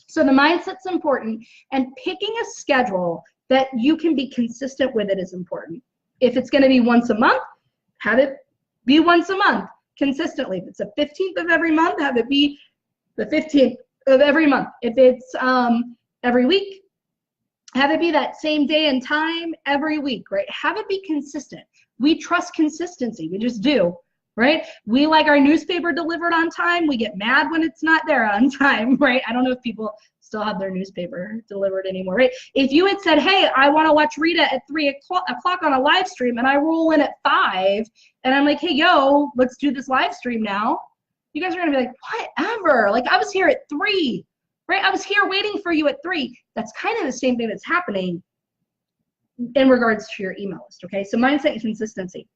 So the mindset's important, and picking a schedule that you can be consistent with it is important. If it's going to be once a month, have it be once a month consistently. If it's the 15th of every month, have it be the 15th of every month. If it's every week, have it be that same day and time every week, right? Have it be consistent. We trust consistency. We just do, right? We like our newspaper delivered on time. We get mad when it's not there on time, right? I don't know if people still have their newspaper delivered anymore, right? If you had said, hey, I want to watch Rita at 3 o'clock on a live stream, and I roll in at 5, and I'm like, hey, yo, let's do this live stream now. You guys are going to be like, whatever. Like, I was here at 3, right? I was here waiting for you at 3. That's kind of the same thing that's happening in regards to your email list, okay? So mindset and consistency.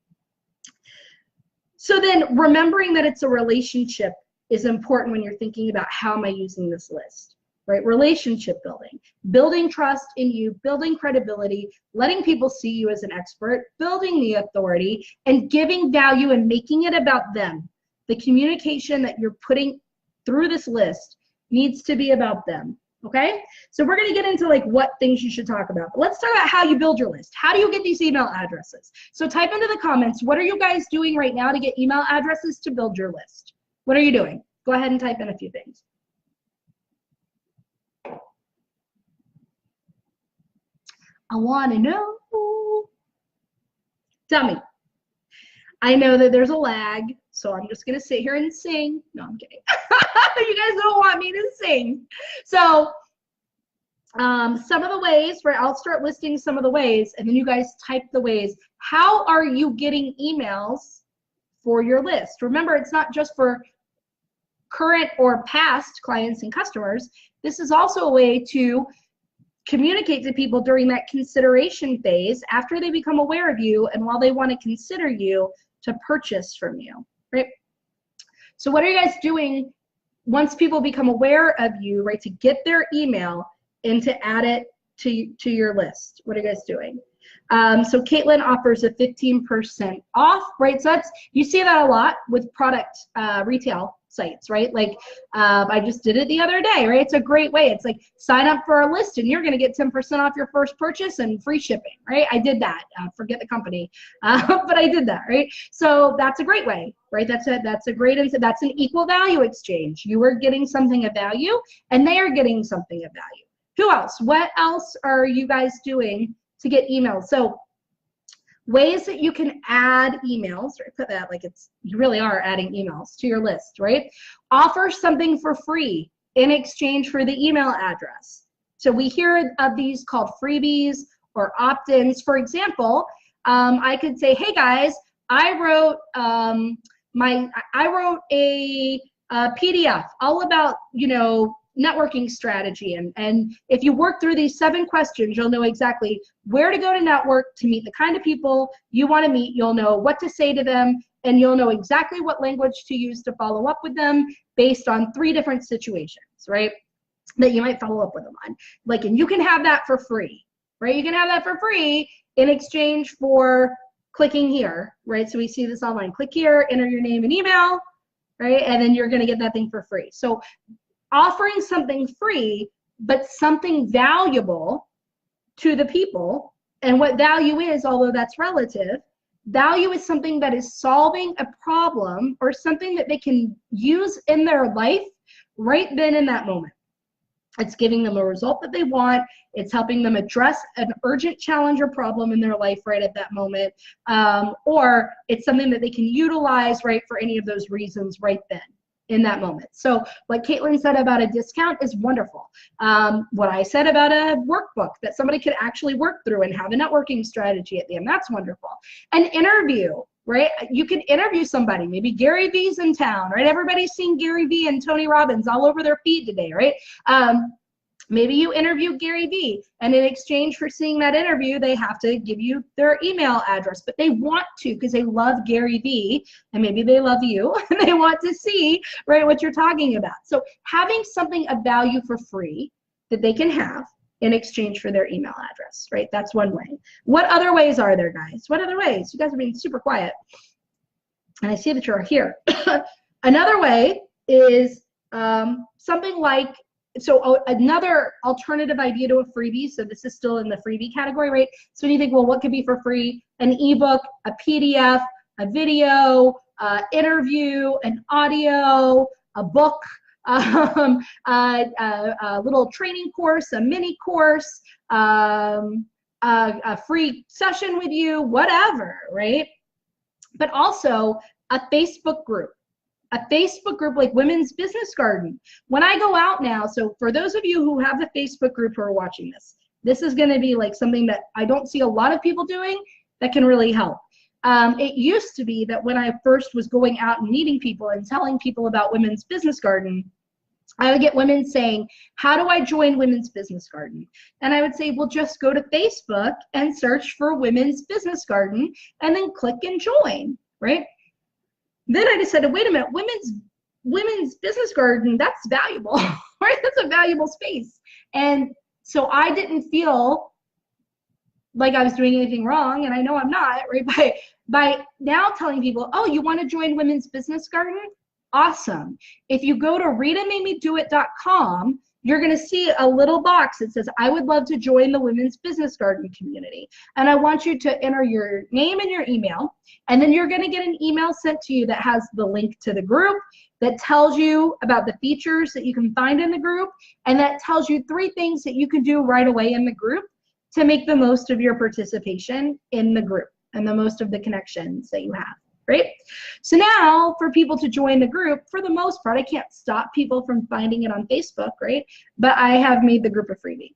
So then remembering that it's a relationship is important when you're thinking about how am I using this list, right? Relationship building, building trust in you, building credibility, letting people see you as an expert, building the authority, and giving value and making it about them. The communication that you're putting through this list needs to be about them, okay? So we're gonna get into like what things you should talk about. But let's talk about how you build your list. How do you get these email addresses? So type into the comments, what are you guys doing right now to get email addresses to build your list? What are you doing? Go ahead and type in a few things. I wanna know. Tell me. I know that there's a lag, so I'm just gonna sit here and sing. No, I'm kidding. You guys don't want me to sing. So Some of the ways, right? I'll start listing some of the ways, and then you guys type the ways. How are you getting emails for your list? Remember, it's not just for current or past clients and customers. This is also a way to communicate to people during that consideration phase after they become aware of you and while they want to consider you to purchase from you, right? So what are you guys doing once people become aware of you, right, to get their email and to add it to your list? What are you guys doing? So Caitlin offers a 15% off, right? So that's, you see that a lot with product retail sites, right? Like I just did it the other day, right? It's a great way. It's like sign up for our list and you're going to get 10% off your first purchase and free shipping, right? I did that. Forget the company, but I did that, right? So that's a great way, right? That's a great, that's an equal value exchange. You are getting something of value and they are getting something of value. Who else? What else are you guys doing to get emails? So ways that you can add emails, right? Put that like it's, you really are adding emails to your list, right? Offer something for free in exchange for the email address. So we hear of these called freebies or opt-ins. For example, I could say, hey guys, I wrote a PDF all about, you know, networking strategy, and if you work through these 7 questions, you'll know exactly where to go to network to meet the kind of people you want to meet. You'll know what to say to them, and you'll know exactly what language to use to follow up with them based on 3 different situations, right, that you might follow up with them on. Like, and you can have that for free, right? You can have that for free in exchange for clicking here, right? So we see this online. Click here, enter your name and email, right? And then you're going to get that thing for free. So offering something free, but something valuable to the people. And what value is, although that's relative, value is something that is solving a problem or something that they can use in their life right then in that moment. It's giving them a result that they want. It's helping them address an urgent challenge or problem in their life right at that moment. Or it's something that they can utilize, right, for any of those reasons right then in that moment. So what Caitlin said about a discount is wonderful. What I said about a workbook that somebody could actually work through and have a networking strategy at the end, that's wonderful. An interview, right? You can interview somebody. Maybe Gary V's in town, right? Everybody's seen Gary V and Tony Robbins all over their feed today, right? Maybe you interview Gary Vee, and in exchange for seeing that interview, they have to give you their email address, but they want to because they love Gary Vee, and maybe they love you, and they want to see, right, what you're talking about. So having something of value for free that they can have in exchange for their email address, right? That's one way. What other ways are there, guys? What other ways? You guys are being super quiet, and I see that you're here. Another way is something like, so another alternative idea to a freebie, so this is still in the freebie category, right? So when you think, well, what could be for free? An ebook, a PDF, a video, interview, an audio, a book, a little training course, a mini course, a free session with you, whatever, right? But also a Facebook group. A Facebook group like Women's Business Garden. When I go out now, so for those of you who have the Facebook group who are watching this, this is going to be like something that I don't see a lot of people doing that can really help. It used to be that when I first was going out and meeting people and telling people about Women's Business Garden, I would get women saying, how do I join Women's Business Garden? And I would say, well, just go to Facebook and search for Women's Business Garden and then click and join, right? Then I decided, wait a minute, women's business garden, that's valuable, right? That's a valuable space. And so I didn't feel like I was doing anything wrong, and I know I'm not, right? By now telling people, oh, you want to join Women's Business Garden? Awesome. If you go to ritamademedeit.com, you're going to see a little box that says, I would love to join the Women's Business Garden community. And I want you to enter your name and your email. And then you're going to get an email sent to you that has the link to the group, that tells you about the features that you can find in the group, and that tells you 3 things that you can do right away in the group to make the most of your participation in the group and the most of the connections that you have. Right? So now for people to join the group, for the most part, I can't stop people from finding it on Facebook, right? But I have made the group a freebie.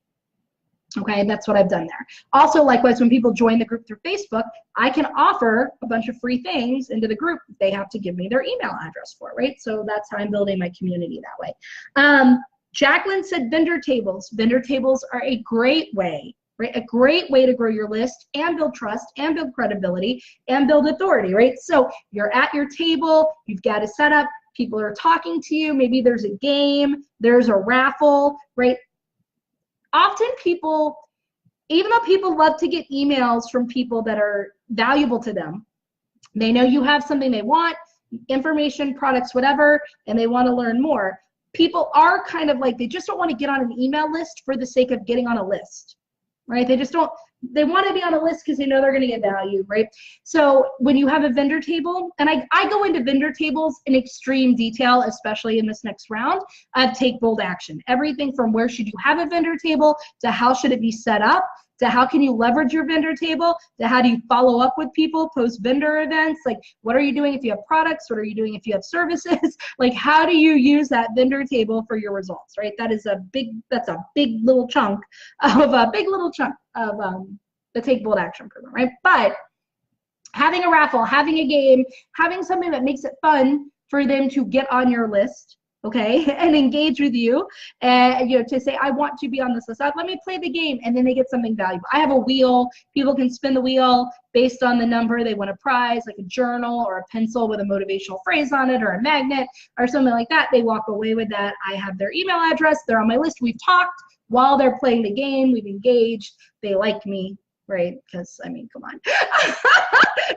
Okay, that's what I've done there. Also, likewise, when people join the group through Facebook, I can offer a bunch of free things into the group. They have to give me their email address for, right? So that's how I'm building my community that way. Jacqueline said vendor tables. Vendor tables are a great way, right? A great way to grow your list and build trust and build credibility and build authority, right? So you're at your table, you've got a setup, people are talking to you, maybe there's a game, there's a raffle, right? Often people, even though people love to get emails from people that are valuable to them, they know you have something they want, information, products, whatever, and they want to learn more. People are kind of like, they just don't want to get on an email list for the sake of getting on a list, right? They just don't, they want to be on a list because they know they're going to get value, right? So when you have a vendor table, and I go into vendor tables in extreme detail, especially in this next round of Take Bold Action. Everything from where should you have a vendor table to how should it be set up, to how can you leverage your vendor table, to how do you follow up with people post vendor events, like what are you doing if you have products, what are you doing if you have services, like how do you use that vendor table for your results, right? That's a big little chunk of the Take Bold Action program, right? But having a raffle, having a game, having something that makes it fun for them to get on your list, okay, and engage with you, and to say, I want to be on this list. Let me play the game, and then they get something valuable. I have a wheel. People can spin the wheel based on the number. They win a prize, like a journal or a pencil with a motivational phrase on it, or a magnet, or something like that. They walk away with that. I have their email address. They're on my list. We've talked while they're playing the game. We've engaged. They like me, right? Because, I mean, come on.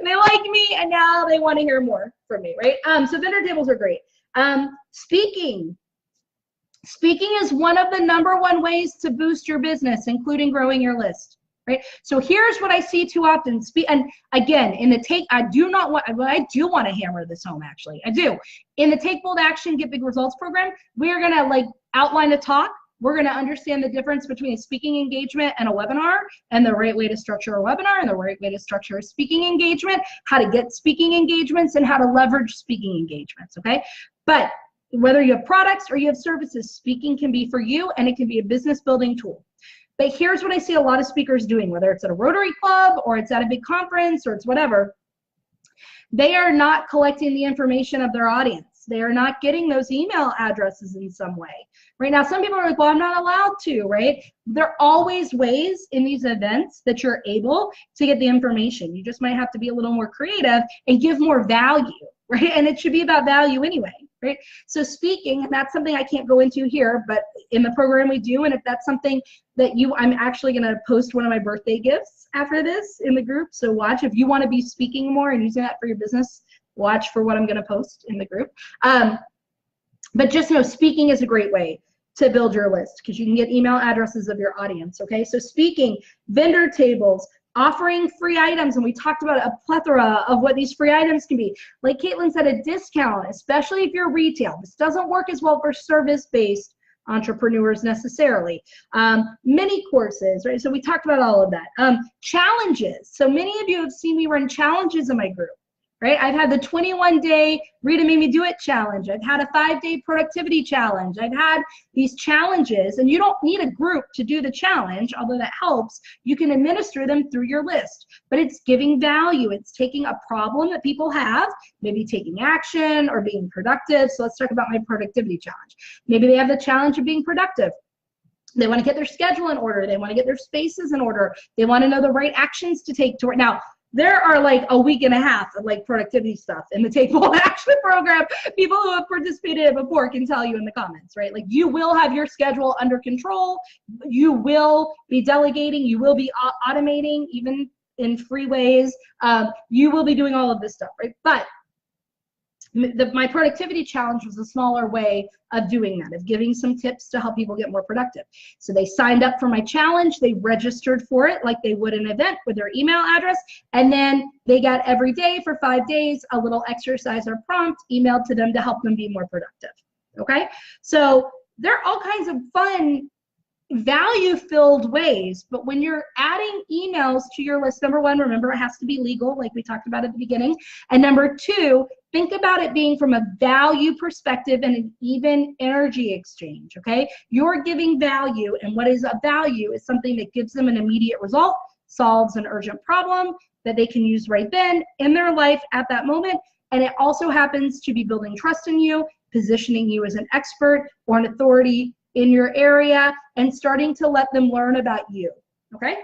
They like me, and now they want to hear more from me, right? So vendor tables are great. Speaking is one of the #1 ways to boost your business, including growing your list, right? So here's what I see too often. And again, in the I do want to hammer this home, actually. I do. In the Take Bold Action, Get Big Results program, we are going to outline a talk. We're going to understand the difference between a speaking engagement and a webinar, and the right way to structure a webinar and the right way to structure a speaking engagement, how to get speaking engagements, and how to leverage speaking engagements, okay? But whether you have products or you have services, speaking can be for you, and it can be a business building tool. But here's what I see a lot of speakers doing, whether it's at a Rotary Club or it's at a big conference or it's whatever. They are not collecting the information of their audience. They are not getting those email addresses in some way. Right now, some people are like, well, I'm not allowed to, right? There are always ways in these events that you're able to get the information. You just might have to be a little more creative and give more value, right? And it should be about value anyway, right? So speaking, and that's something I can't go into here, but in the program we do, and if that's something that I'm actually going to post one of my birthday gifts after this in the group. So watch, if you want to be speaking more and using that for your business, watch for what I'm going to post in the group. But just know, speaking is a great way to build your list because you can get email addresses of your audience, okay? So speaking, vendor tables, offering free items, and we talked about a plethora of what these free items can be. Like Caitlin said, a discount, especially if you're retail. This doesn't work as well for service-based entrepreneurs necessarily. Mini courses, right? So we talked about all of that. Challenges. So many of you have seen me run challenges in my group. Right? I've had the 21-day Rita Made Me Do It challenge. I've had a 5-day productivity challenge. I've had these challenges, and you don't need a group to do the challenge, although that helps. You can administer them through your list, but it's giving value. It's taking a problem that people have, maybe taking action or being productive. So let's talk about my productivity challenge. Maybe they have the challenge of being productive. They want to get their schedule in order. They want to get their spaces in order. They want to know the right actions to take to it. Now, there are like a week and a half of productivity stuff in the Take Bold Action program. People who have participated before can tell you in the comments, right? Like, you will have your schedule under control. You will be delegating. You will be automating, even in free ways. You will be doing all of this stuff, right? But my productivity challenge was a smaller way of doing that, of giving some tips to help people get more productive. So they signed up for my challenge, they registered for it like they would an event with their email address, and then they got every day for 5 days a little exercise or prompt emailed to them to help them be more productive, okay? So there are all kinds of fun value-filled ways. But when you're adding emails to your list, number one, remember it has to be legal, like we talked about at the beginning. And number two, think about it being from a value perspective and an even energy exchange, okay? You're giving value, and what is a value is something that gives them an immediate result, solves an urgent problem that they can use right then in their life at that moment. And it also happens to be building trust in you, positioning you as an expert or an authority in your area, and starting to let them learn about you, okay?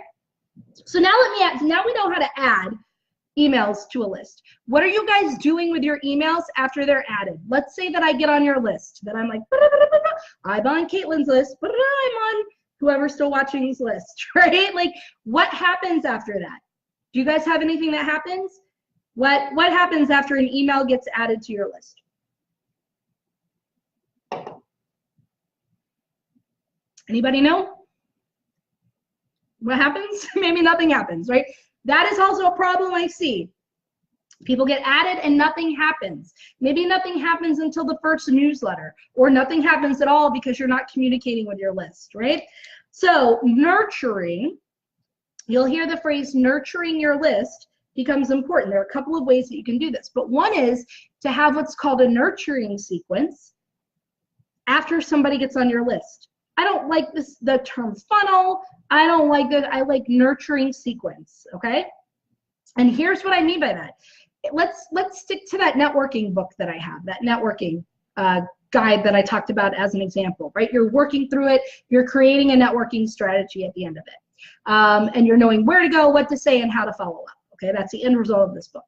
So now now we know how to add emails to a list. What are you guys doing with your emails after they're added? Let's say that I get on your list, that I'm like, I'm on Caitlin's list, I'm on whoever's still watching's list, right? Like, what happens after that? Do you guys have anything that happens? What happens after an email gets added to your list? Anybody know? What happens? Maybe nothing happens, right? That is also a problem I see. People get added and nothing happens. Maybe nothing happens until the first newsletter, or nothing happens at all because you're not communicating with your list, right? So nurturing, you'll hear the phrase nurturing your list becomes important. There are a couple of ways that you can do this, but one is to have what's called a nurturing sequence after somebody gets on your list. I don't like the term funnel. I don't like that. I like nurturing sequence, okay? And here's what I mean by that. Let's stick to that networking book that I have, that networking guide that I talked about as an example, right? You're working through it. You're creating a networking strategy at the end of it. And you're knowing where to go, what to say, and how to follow up, okay? That's the end result of this book.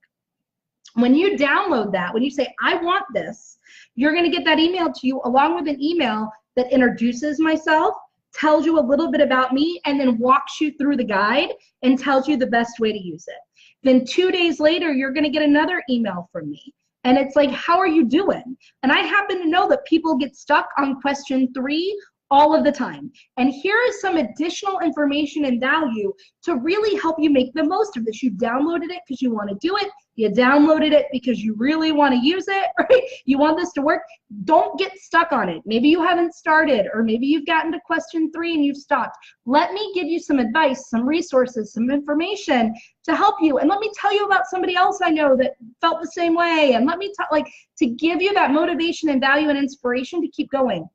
When you download that, when you say, I want this, you're going to get that email to you along with an email that introduces myself, tells you a little bit about me, and then walks you through the guide and tells you the best way to use it. Then 2 days later, you're going to get another email from me. And it's like, how are you doing? And I happen to know that people get stuck on question 3 all of the time. And here is some additional information and value to really help you make the most of this. You downloaded it because you want to do it. You downloaded it because you really want to use it, right? You want this to work. Don't get stuck on it. Maybe you haven't started, or maybe you've gotten to question 3 and you've stopped. Let me give you some advice, some resources, some information to help you. And let me tell you about somebody else I know that felt the same way. And let me to give you that motivation and value and inspiration to keep going.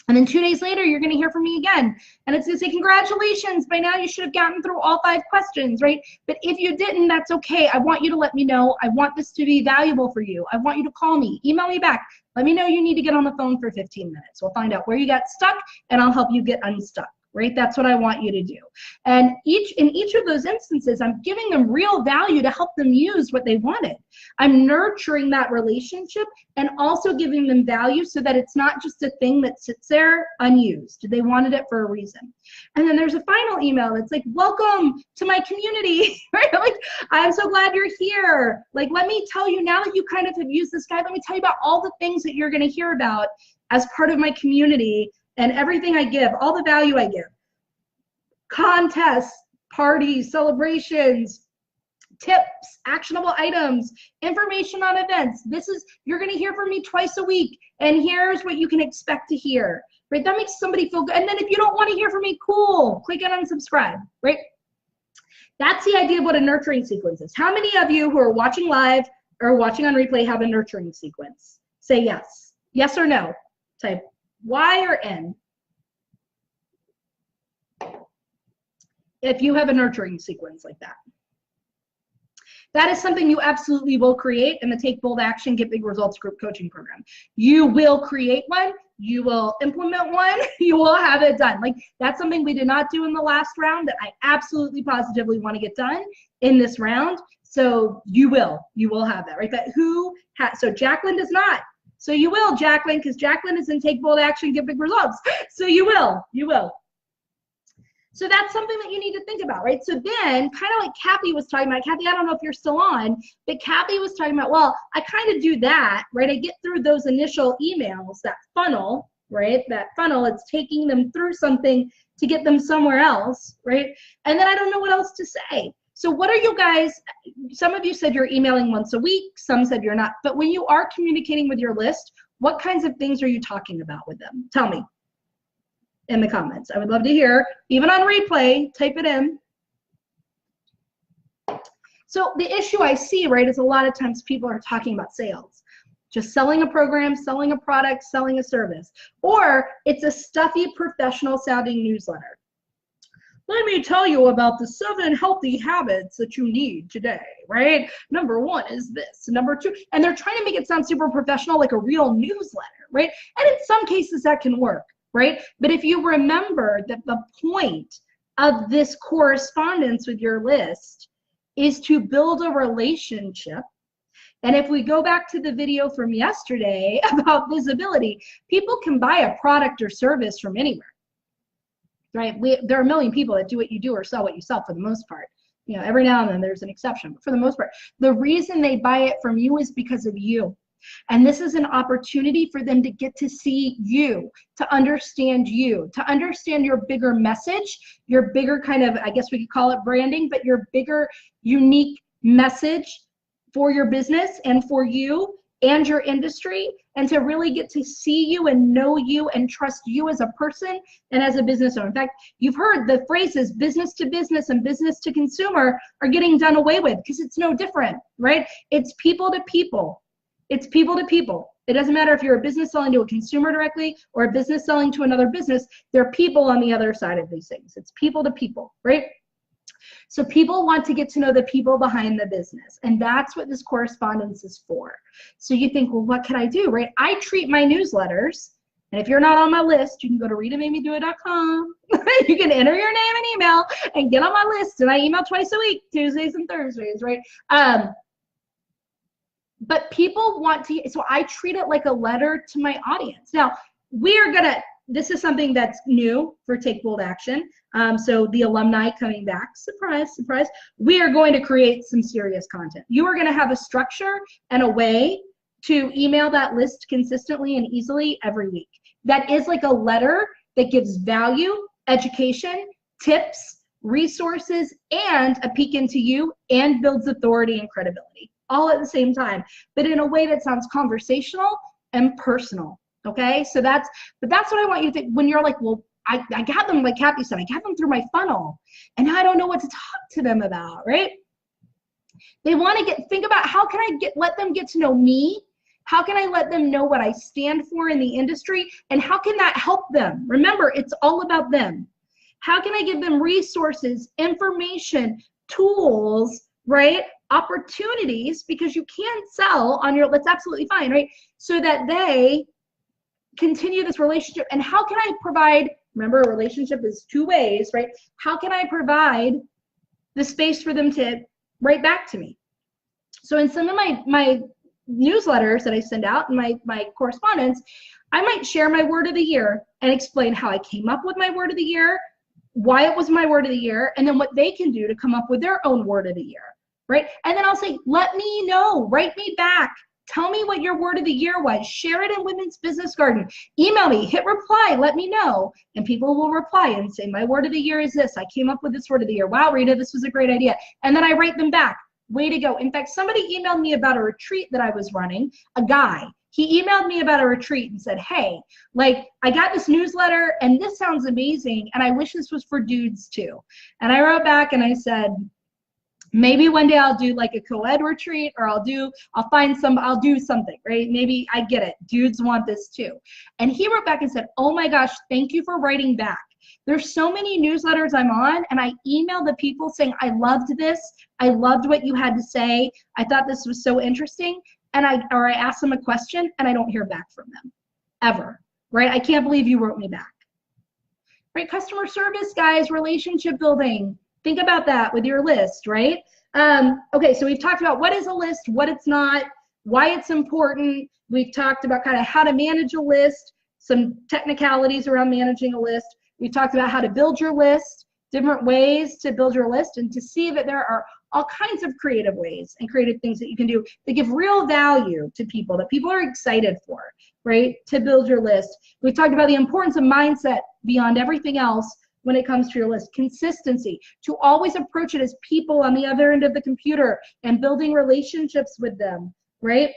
And then 2 days later, you're going to hear from me again. And it's going to say, congratulations, by now you should have gotten through all 5 questions, right? But if you didn't, that's okay. I want you to let me know. I want this to be valuable for you. I want you to call me, email me back. Let me know you need to get on the phone for 15 minutes. We'll find out where you got stuck, and I'll help you get unstuck. Right? That's what I want you to do. And in each of those instances, I'm giving them real value to help them use what they wanted. I'm nurturing that relationship and also giving them value so that it's not just a thing that sits there unused. They wanted it for a reason. And then there's a final email that's like, welcome to my community, right? Like, I'm so glad you're here. Like, let me tell you, now that you kind of have used this guide, let me tell you about all the things that you're going to hear about as part of my community. And everything I give, all the value I give, contests, parties, celebrations, tips, actionable items, information on events. You're going to hear from me twice a week, and here's what you can expect to hear, right? That makes somebody feel good. And then if you don't want to hear from me, cool, click on unsubscribe, right? That's the idea of what a nurturing sequence is. How many of you who are watching live or watching on replay have a nurturing sequence? Say yes. Yes or no. Type Y or N if you have a nurturing sequence like that. That is something you absolutely will create in the Take Bold Action, Get Big Results group coaching program. You will create one, you will implement one, you will have it done. Like, that's something we did not do in the last round that I absolutely positively want to get done in this round. So you will have that, right? So Jacqueline does not. So you will, Jacqueline, because Jacqueline is in Take Bold Action, Get Big Results. So you will. So that's something that you need to think about, right? So then, kind of like Kathy was talking about, Kathy, I don't know if you're still on, but Kathy was talking about, well, I kind of do that, right? I get through those initial emails, that funnel, right? That funnel, it's taking them through something to get them somewhere else, right? And then I don't know what else to say. So what are you guys, some of you said you're emailing once a week, some said you're not, but when you are communicating with your list, what kinds of things are you talking about with them? Tell me. in the comments. I would love to hear, even on replay, type it in. So the issue I see, right, is a lot of times people are talking about sales. Just selling a program, selling a product, selling a service. Or it's a stuffy, professional sounding newsletter. Let me tell you about the 7 healthy habits that you need today, right? Number 1 is this, number 2, and they're trying to make it sound super professional, like a real newsletter, right? And in some cases that can work, right? But if you remember that the point of this correspondence with your list is to build a relationship. And if we go back to the video from yesterday about visibility, people can buy a product or service from anywhere, right? There are a million people that do what you do or sell what you sell for the most part. You know, every now and then there's an exception, but for the most part, the reason they buy it from you is because of you. And this is an opportunity for them to get to see you, to understand your bigger message, your bigger kind of, I guess we could call it branding, but your bigger unique message for your business and for you and your industry, and to really get to see you and know you and trust you as a person and as a business owner. In fact, you've heard the phrases business to business and business to consumer are getting done away with because it's no different, right? It's people to people. It's people to people. It doesn't matter if you're a business selling to a consumer directly or a business selling to another business. There are people on the other side of these things. It's people to people, right? So people want to get to know the people behind the business, and that's what this correspondence is for. So you think, well, what can I do, right? I treat my newsletters, and if you're not on my list, you can go to ritamademedoi.com. You can enter your name and email and get on my list, and I email twice a week, Tuesdays and Thursdays, right? But people want to, so I treat it like a letter to my audience. Now, this is something that's new for Take Bold Action. So the alumni coming back, surprise, surprise, we are going to create some serious content. You are going to have a structure and a way to email that list consistently and easily every week. That is like a letter that gives value, education, tips, resources, and a peek into you, and builds authority and credibility all at the same time, but in a way that sounds conversational and personal. Okay, so that's what I want you to think when you're like, well, I got them, like Kathy said, I got them through my funnel, and now I don't know what to talk to them about, right? They want to think about, how can I let them get to know me? How can I let them know what I stand for in the industry? And how can that help them? Remember, it's all about them. How can I give them resources, information, tools, right? Opportunities, because you can sell on your, that's absolutely fine, right? So that they continue this relationship. And how can I provide, remember, a relationship is 2 ways, right? How can I provide the space for them to write back to me? So in some of my newsletters that I send out, and my correspondence, I might share my word of the year and explain how I came up with my word of the year, why it was my word of the year, and then what they can do to come up with their own word of the year, right? And then I'll say, let me know, write me back. Tell me what your word of the year was. Share it in Women's Business Garden. Email me, hit reply, let me know. And people will reply and say, my word of the year is this. I came up with this word of the year. Wow, Rita, this was a great idea. And then I write them back. Way to go. In fact, somebody emailed me about a retreat that I was running, a guy. He emailed me about a retreat and said, hey, like, I got this newsletter and this sounds amazing, and I wish this was for dudes too. And I wrote back and I said, maybe one day I'll do like a co-ed retreat, or I'll do something, right? Maybe I get it. Dudes want this too. And he wrote back and said, oh my gosh, thank you for writing back. There's so many newsletters I'm on, and I emailed the people saying, I loved this. I loved what you had to say. I thought this was so interesting. And I asked them a question, and I don't hear back from them ever, right? I can't believe you wrote me back, right? Customer service, guys, relationship building. Think about that with your list, right? Okay, so we've talked about what is a list, what it's not, why it's important. We've talked about kind of how to manage a list, some technicalities around managing a list. We've talked about how to build your list, different ways to build your list, and to see that there are all kinds of creative ways and creative things that you can do that give real value to people, that people are excited for, right? To build your list. We've talked about the importance of mindset beyond everything else when it comes to your list. Consistency, to always approach it as people on the other end of the computer and building relationships with them, right?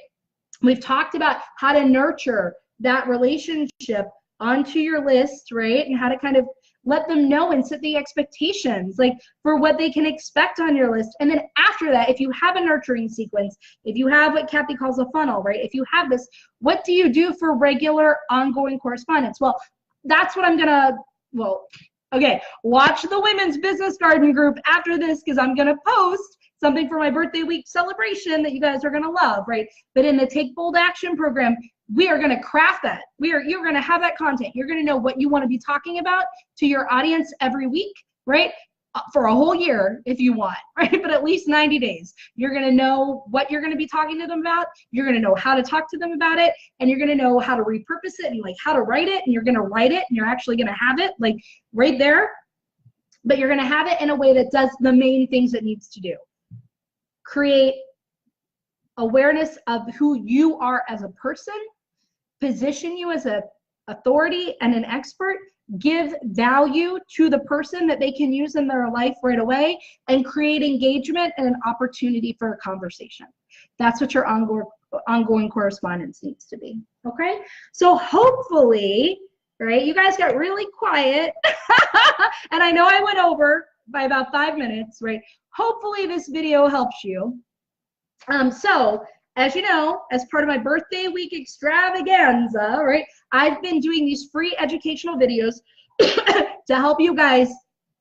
We've talked about how to nurture that relationship onto your list, right? And how to kind of let them know and set the expectations, like for what they can expect on your list. And then after that, if you have a nurturing sequence, if you have what Kathy calls a funnel, right? If you have this, what do you do for regular ongoing correspondence? Well, that's what I'm gonna, well, okay, watch the Women's Business Garden group after this, because I'm gonna post something for my birthday week celebration that you guys are gonna love, right? But in the Take Bold Action program, we are gonna craft that. You're gonna have that content. You're gonna know what you wanna be talking about to your audience every week, right? For a whole year if you want, right? But at least 90 days. You're gonna know what you're gonna be talking to them about. You're gonna know how to talk to them about it, and you're gonna know how to repurpose it and like how to write it, and you're gonna write it, and you're actually gonna have it like right there, but you're gonna have it in a way that does the main things it needs to do. Create awareness of who you are as a person, position you as an authority and an expert, give value to the person that they can use in their life right away, and create engagement and an opportunity for a conversation. That's what your ongoing correspondence needs to be, okay? So hopefully, right, you guys got really quiet, and I know I went over by about 5 minutes, right? Hopefully this video helps you. So, as you know, as part of my birthday week extravaganza, right, I've been doing these free educational videos to help you guys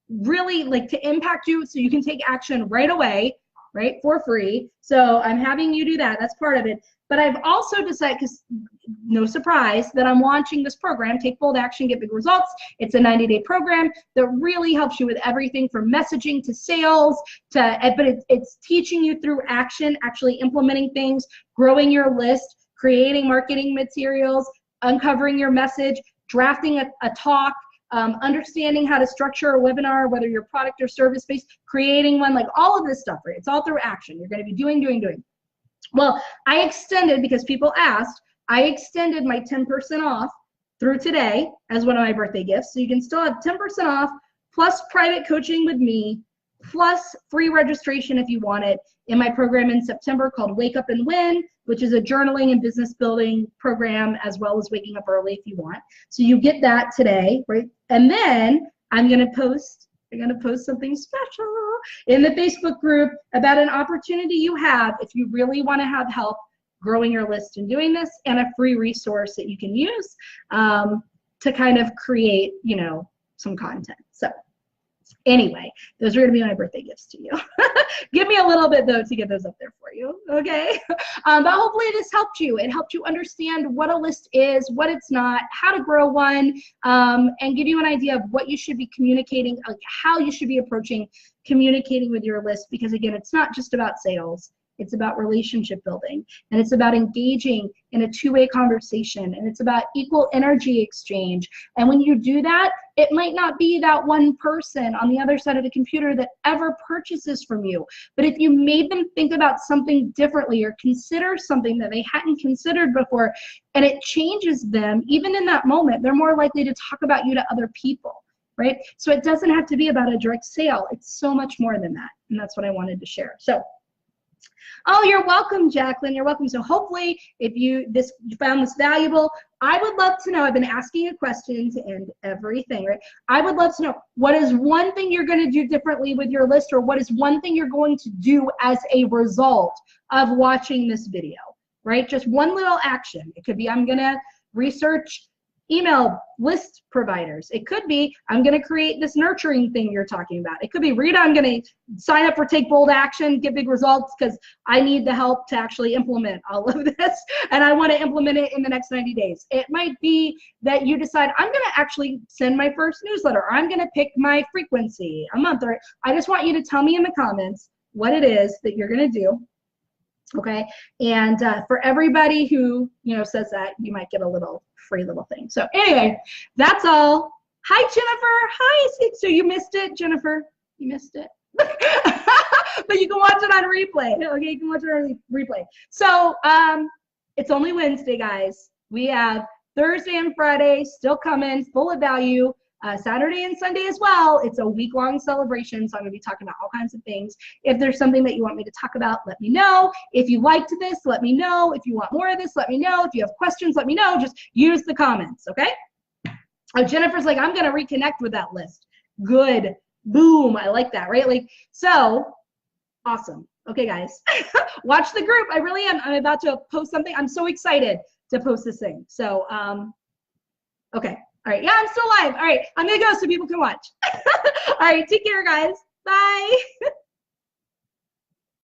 really, like, to impact you so you can take action right away, right, for free. So I'm having you do that. That's part of it. But I've also decided, because no surprise, that I'm launching this program, Take Bold Action, Get Big Results. It's a 90-day program that really helps you with everything from messaging to sales to, but it's teaching you through action, actually implementing things, growing your list, creating marketing materials, uncovering your message, drafting a talk, understanding how to structure a webinar, whether you're product or service based, creating one, like all of this stuff, right? It's all through action. You're going to be doing. Well, I extended, because people asked, I extended my 10% off through today as one of my birthday gifts. So you can still have 10% off plus private coaching with me, plus free registration if you want it, in my program in September called Wake Up and Win, which is a journaling and business building program, as well as waking up early if you want. So you get that today, right? And then I'm going to post something special in the Facebook group about an opportunity you have if you really want to have help growing your list and doing this, and a free resource that you can use to kind of create, you know, some content. So anyway, those are going to be my birthday gifts to you. Give me a little bit, though, to get those up there for you, okay? But hopefully this helped you. It helped you understand what a list is, what it's not, how to grow one, and give you an idea of what you should be communicating, like how you should be approaching communicating with your list, because, again, it's not just about sales. It's about relationship building, and it's about engaging in a two-way conversation, and it's about equal energy exchange. And when you do that, it might not be that one person on the other side of the computer that ever purchases from you. But if you made them think about something differently or consider something that they hadn't considered before, and it changes them, even in that moment, they're more likely to talk about you to other people, right? So it doesn't have to be about a direct sale. It's so much more than that. And that's what I wanted to share. So, oh, you're welcome, Jacqueline. You're welcome. So hopefully, if you found this valuable, I would love to know. I've been asking a question to end everything, right? I would love to know, what is one thing you're going to do differently with your list, or what is one thing you're going to do as a result of watching this video, right? Just one little action. It could be, I'm going to research email list providers. It could be, I'm going to create this nurturing thing you're talking about. It could be, Rita, I'm going to sign up for Take Bold Action, Get Big Results, because I need the help to actually implement all of this, and I want to implement it in the next 90 days. It might be that you decide, I'm going to actually send my first newsletter, or I'm going to pick my frequency a month, or I just want you to tell me in the comments what it is that you're going to do. Okay, and for everybody who, you know, says that, you might get a little free little thing. So anyway, that's all. Hi, Jennifer. Hi. So you missed it, Jennifer. You missed it. But you can watch it on replay. Okay, you can watch it on replay. So it's only Wednesday, guys. We have Thursday and Friday still coming, full of value. Saturday and Sunday as well. It's a week-long celebration, so I'm going to be talking about all kinds of things. If there's something that you want me to talk about, let me know. If you liked this, let me know. If you want more of this, let me know. If you have questions, let me know. Just use the comments, okay? Oh, Jennifer's like, I'm going to reconnect with that list. Good. Boom. I like that, right? Like, so awesome. Okay, guys, watch the group. I really am. I'm about to post something. I'm so excited to post this thing. So, okay. All right. Yeah, I'm still live. All right. I'm going to go so people can watch. All right. Take care, guys. Bye.